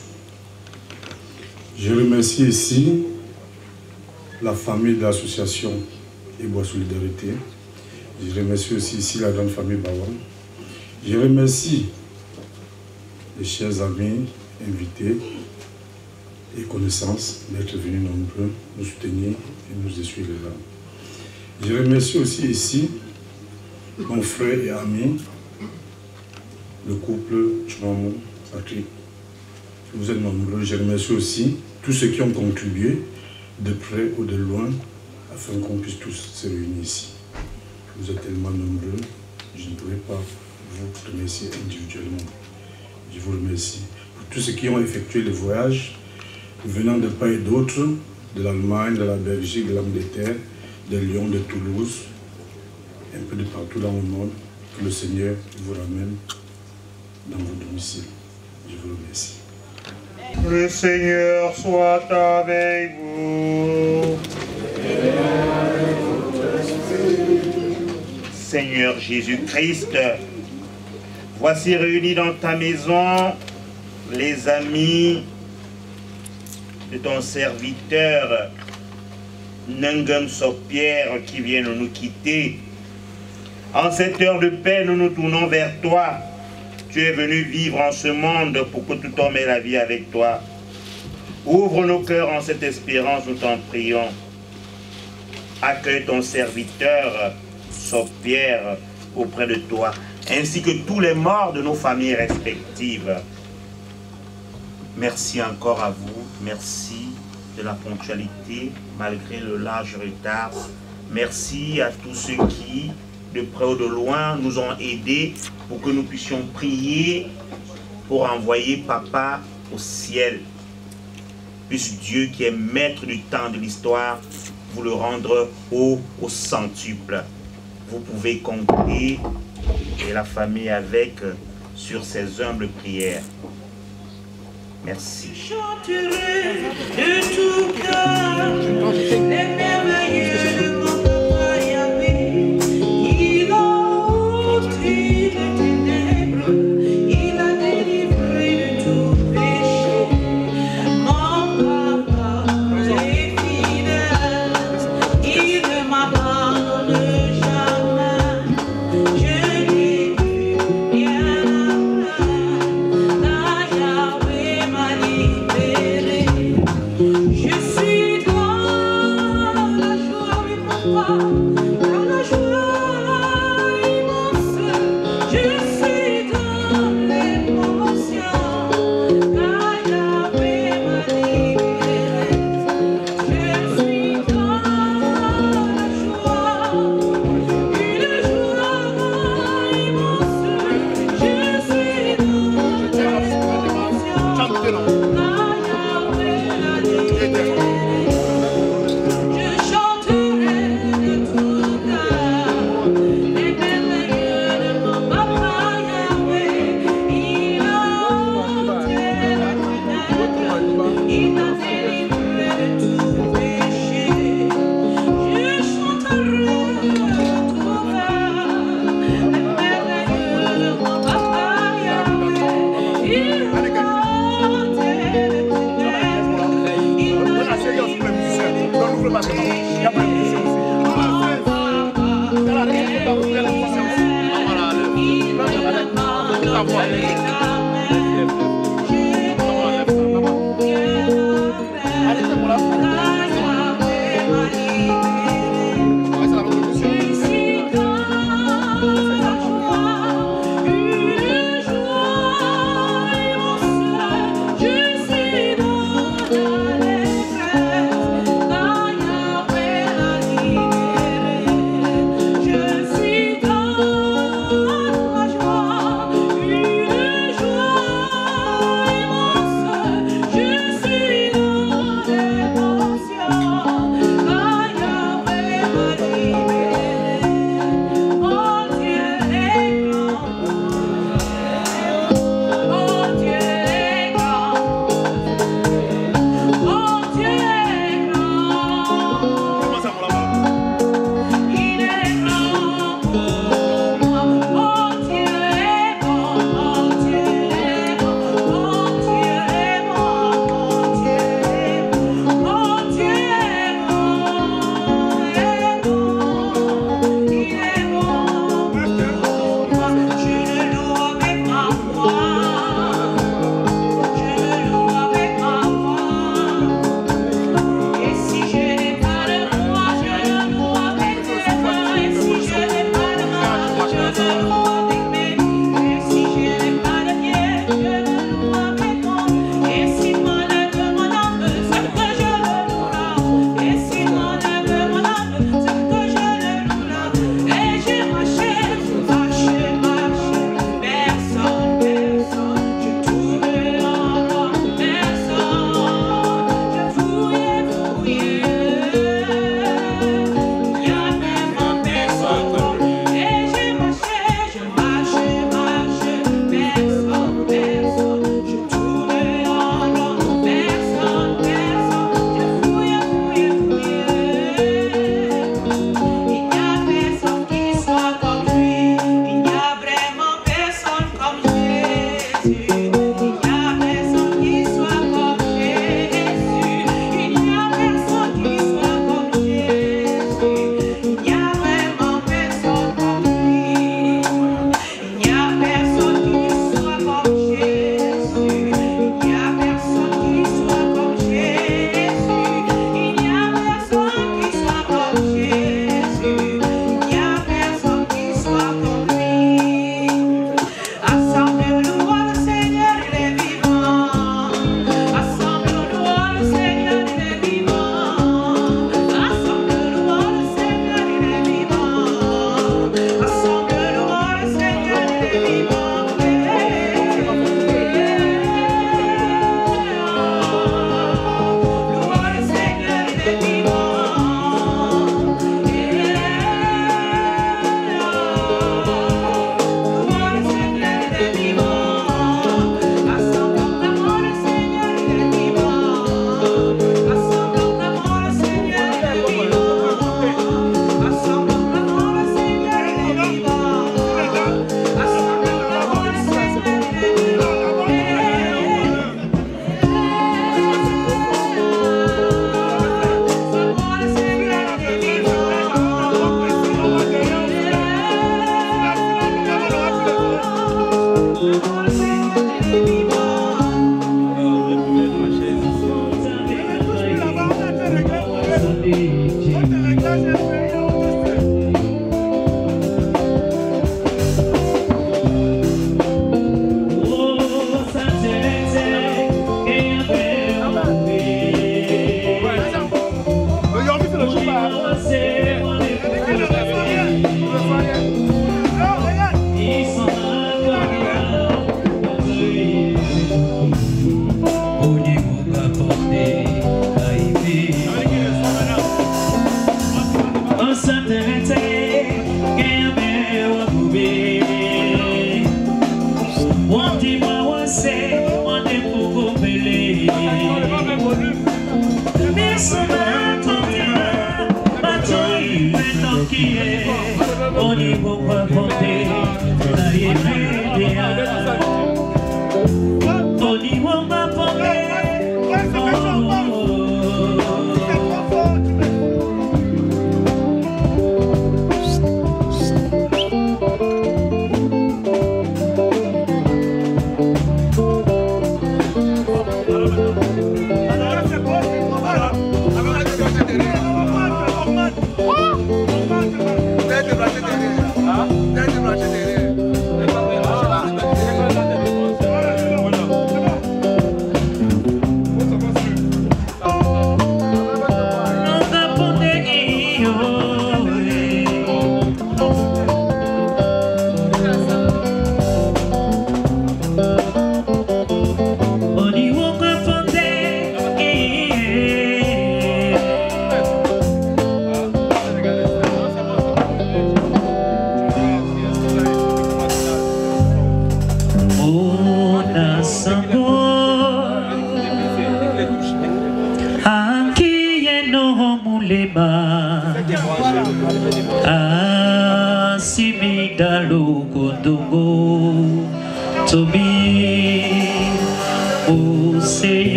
Je remercie ici la famille de l'association Ebois Solidarité. Je remercie aussi ici la grande famille Bawang. Je remercie les chers amis, invités et connaissances d'être venus nombreux nous soutenir et nous essuyer les larmes. Je remercie aussi ici mon frère et ami, le couple Chmamou, Patrick. Vous êtes nombreux. Je remercie aussi tous ceux qui ont contribué de près ou de loin afin qu'on puisse tous se réunir ici. Vous êtes tellement nombreux, je ne pourrais pas vous remercier individuellement. Je vous remercie pour tous ceux qui ont effectué le voyage, venant de part et d'autre, de l'Allemagne, de la Belgique, de l'Angleterre, de Lyon, de Toulouse, un peu de partout dans le monde. Que le Seigneur vous ramène dans vos domiciles. Je vous remercie. Le Seigneur soit avec vous. Seigneur Jésus-Christ, voici réunis dans ta maison les amis de ton serviteur Nungum Sopierre qui viennent nous quitter. En cette heure de paix, nous nous tournons vers toi. Tu es venu vivre en ce monde pour que tout homme ait la vie avec toi. Ouvre nos cœurs en cette espérance, nous t'en prions. Accueille ton serviteur, Sopierre, auprès de toi, ainsi que tous les morts de nos familles respectives. Merci encore à vous. Merci de la ponctualité, malgré le large retard. Merci à tous ceux qui, de près ou de loin, nous ont aidés pour que nous puissions prier pour envoyer Papa au ciel. Puisse Dieu, qui est maître du temps de l'histoire, vous le rendre haut au centuple. Vous pouvez compter, et la famille avec, sur ces humbles prières. Merci. Je chanterai de tout cœur les merveilleux de mon papa Yahvé. Il a ôté les ténèbres, il a délivré de tout péché. Mon papa est fidèle, il ne m'abandonne jamais. Je l'ai vu bien après, la Yahvé m'a libéré. Je suis dans la joie, oui papa, dans la joie immense. Je suis dans l'émotion, la Yahvé m'a libéré. Je suis dans la joie, une joie immense. Je suis dans l'émotion, la Yahvé m'a libéré. Je chanterai de tout cœur les merveilleux de mon papa Yahvé. Il a ôté la ténèbre, il a délivré de tout péché. Je chanterai de tout cœur les merveilleux de mon papa Yahvé. Il a ôté la ténèbres, il a Je suis dans la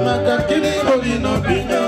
Makakili boli no binyo,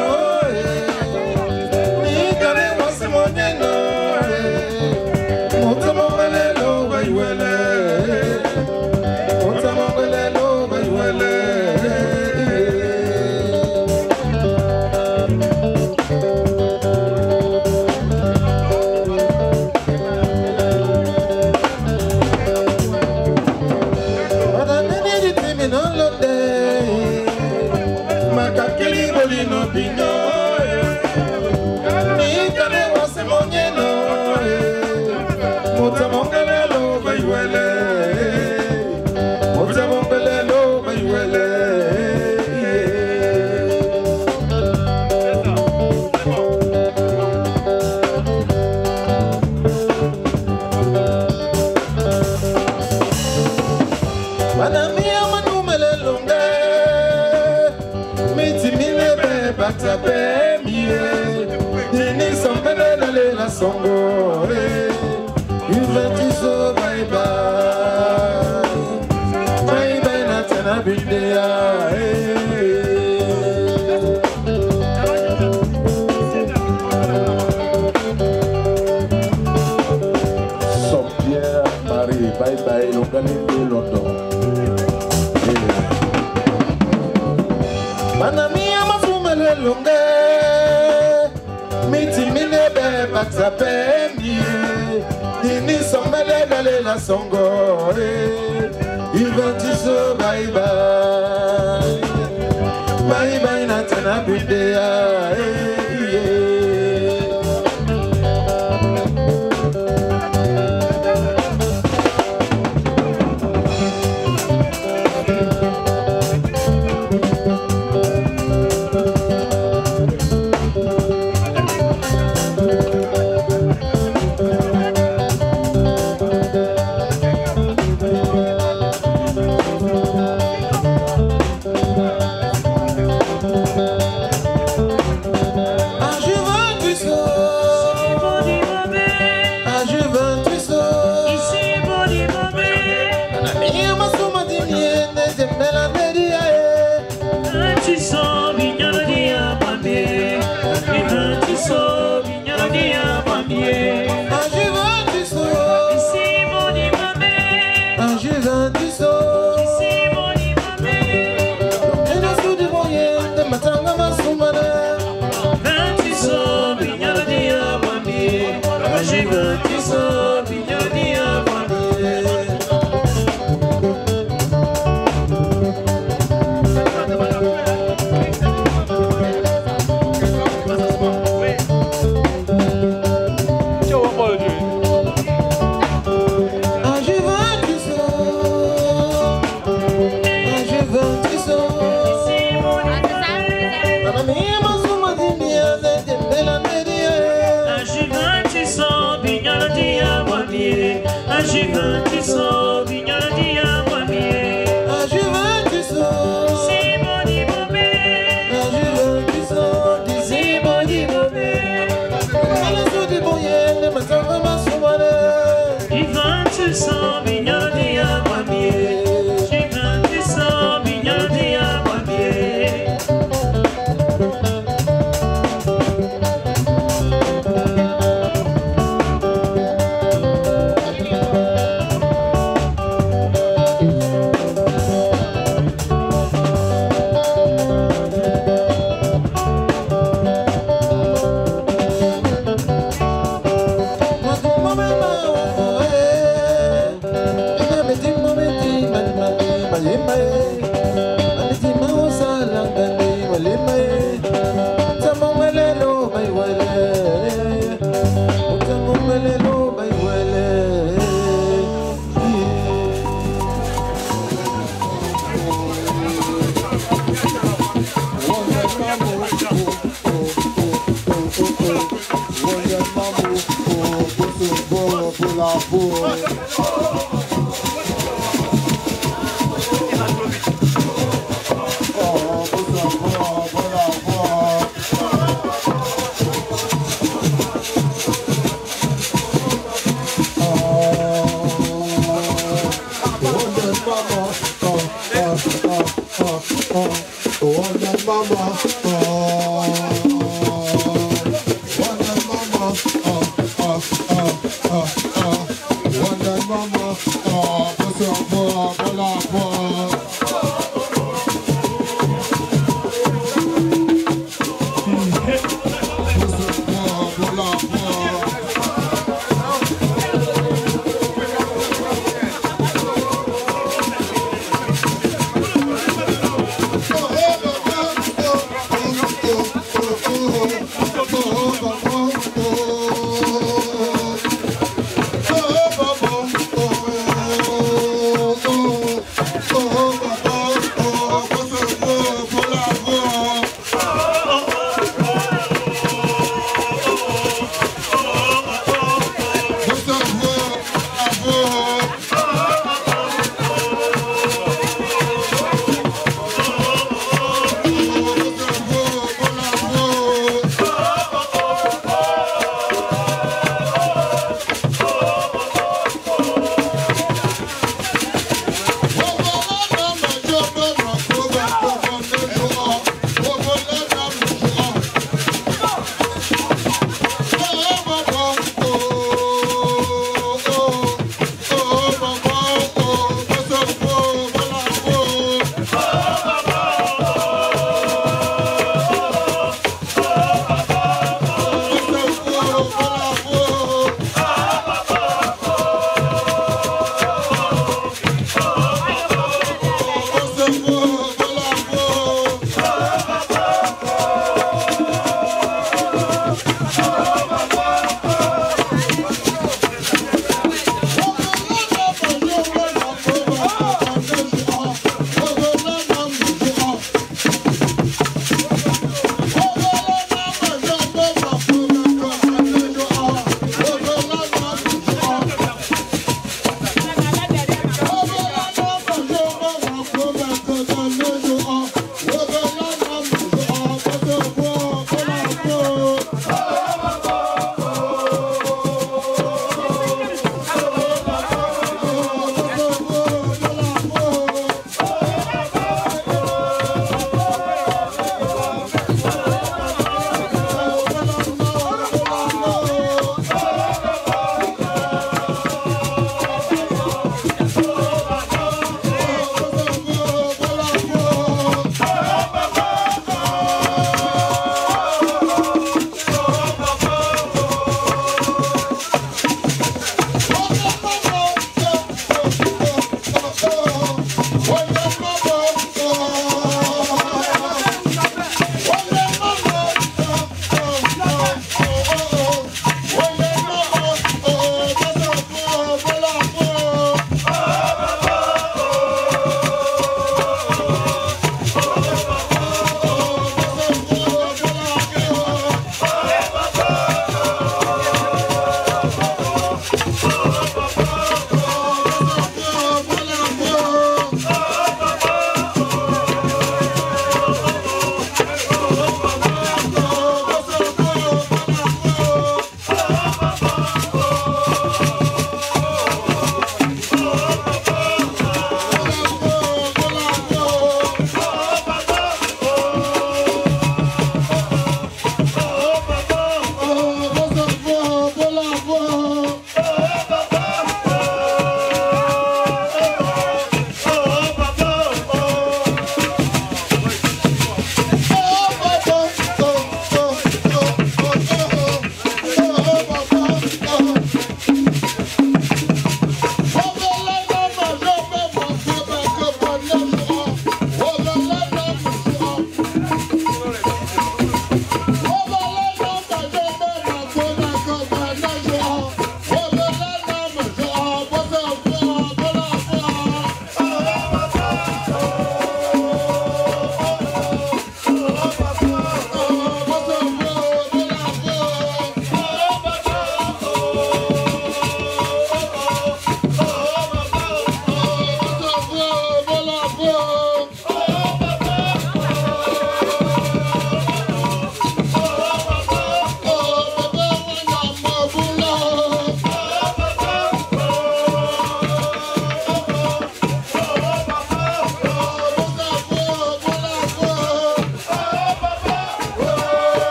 bye bye, l'organisme London. Manamia mafumele longe, miti minebe batsapemi, dini somele dale la songo, Iventiso bye bye, bye bye natana bidea.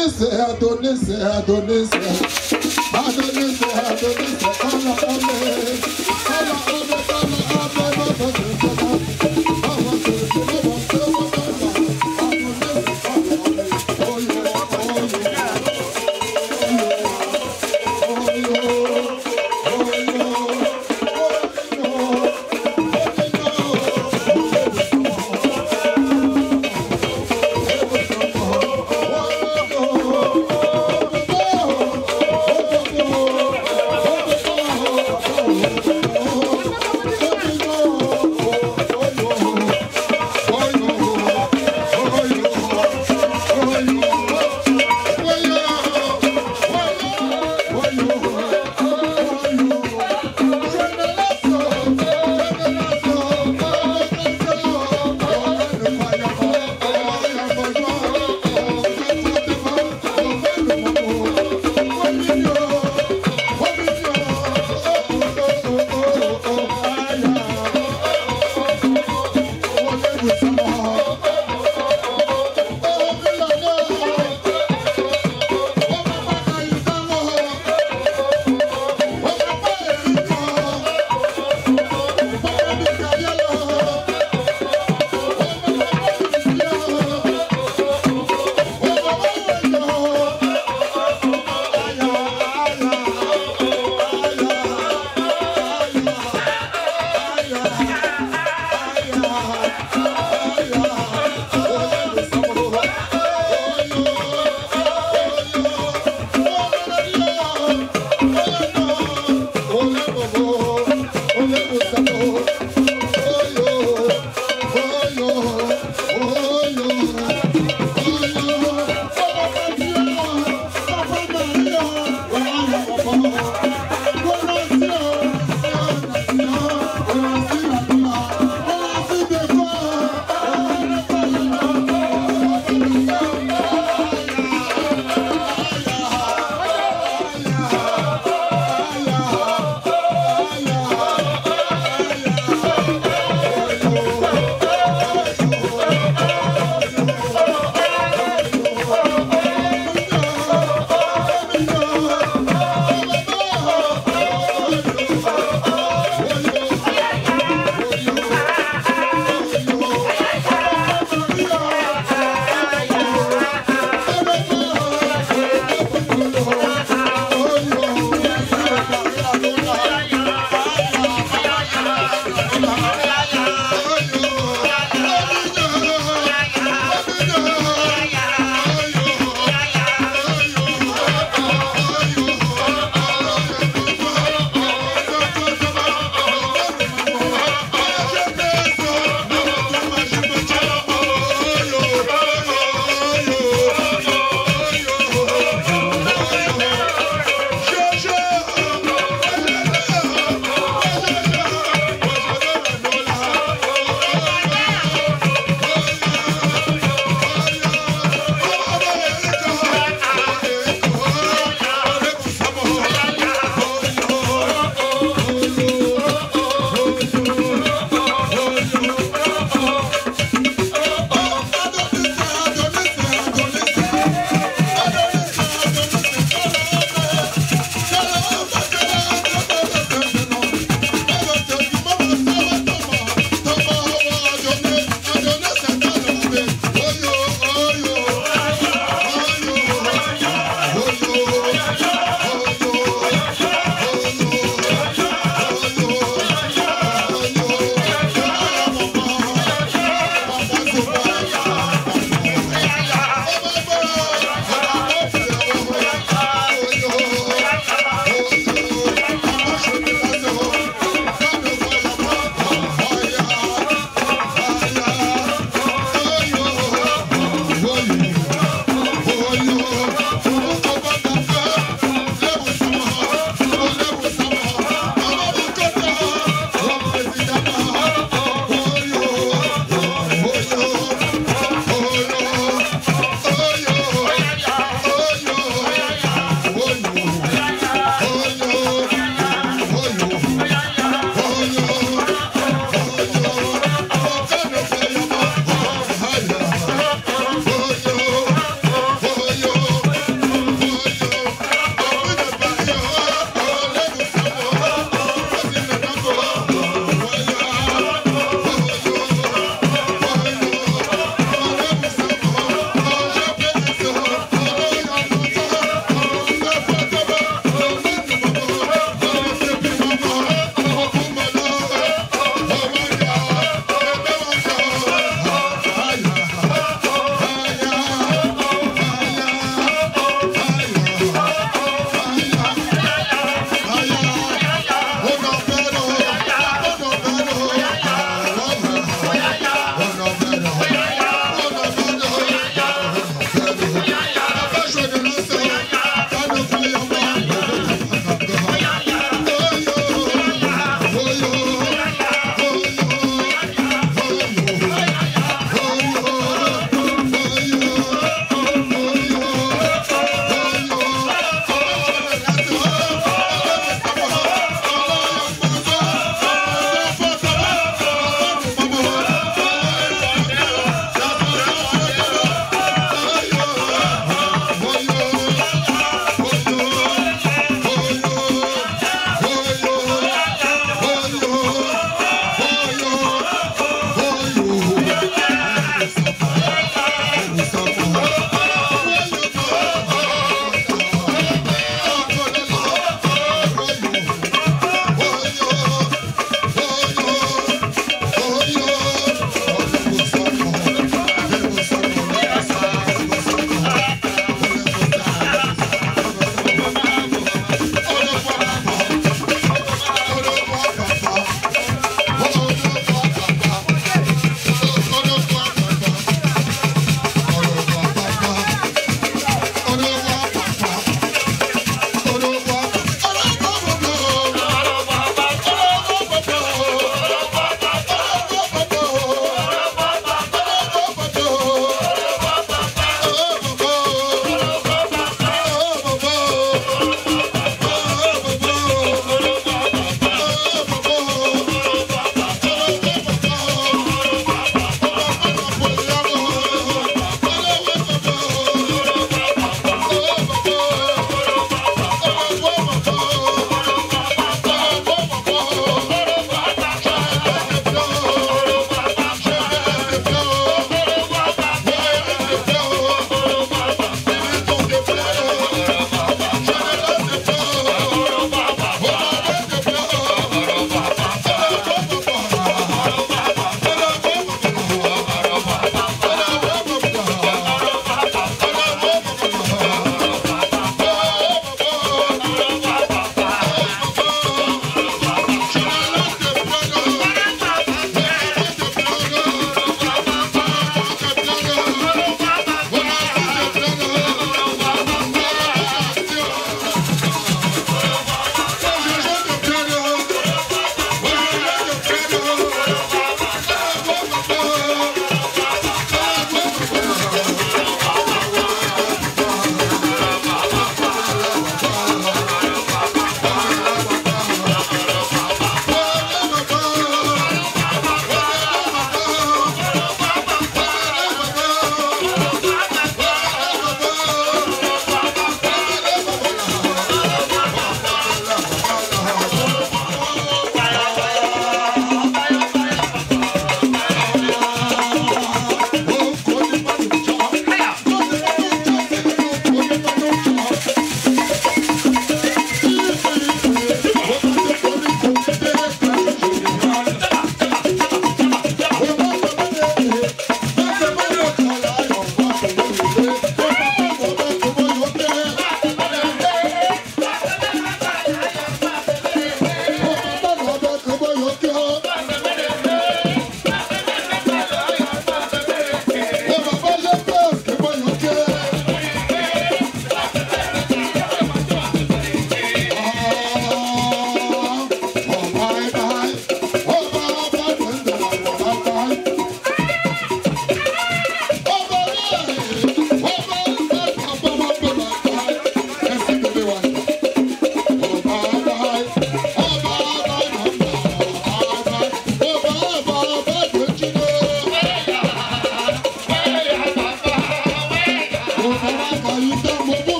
Adonais, Adonais, Adonais, Adonais, Adonais, Adonais,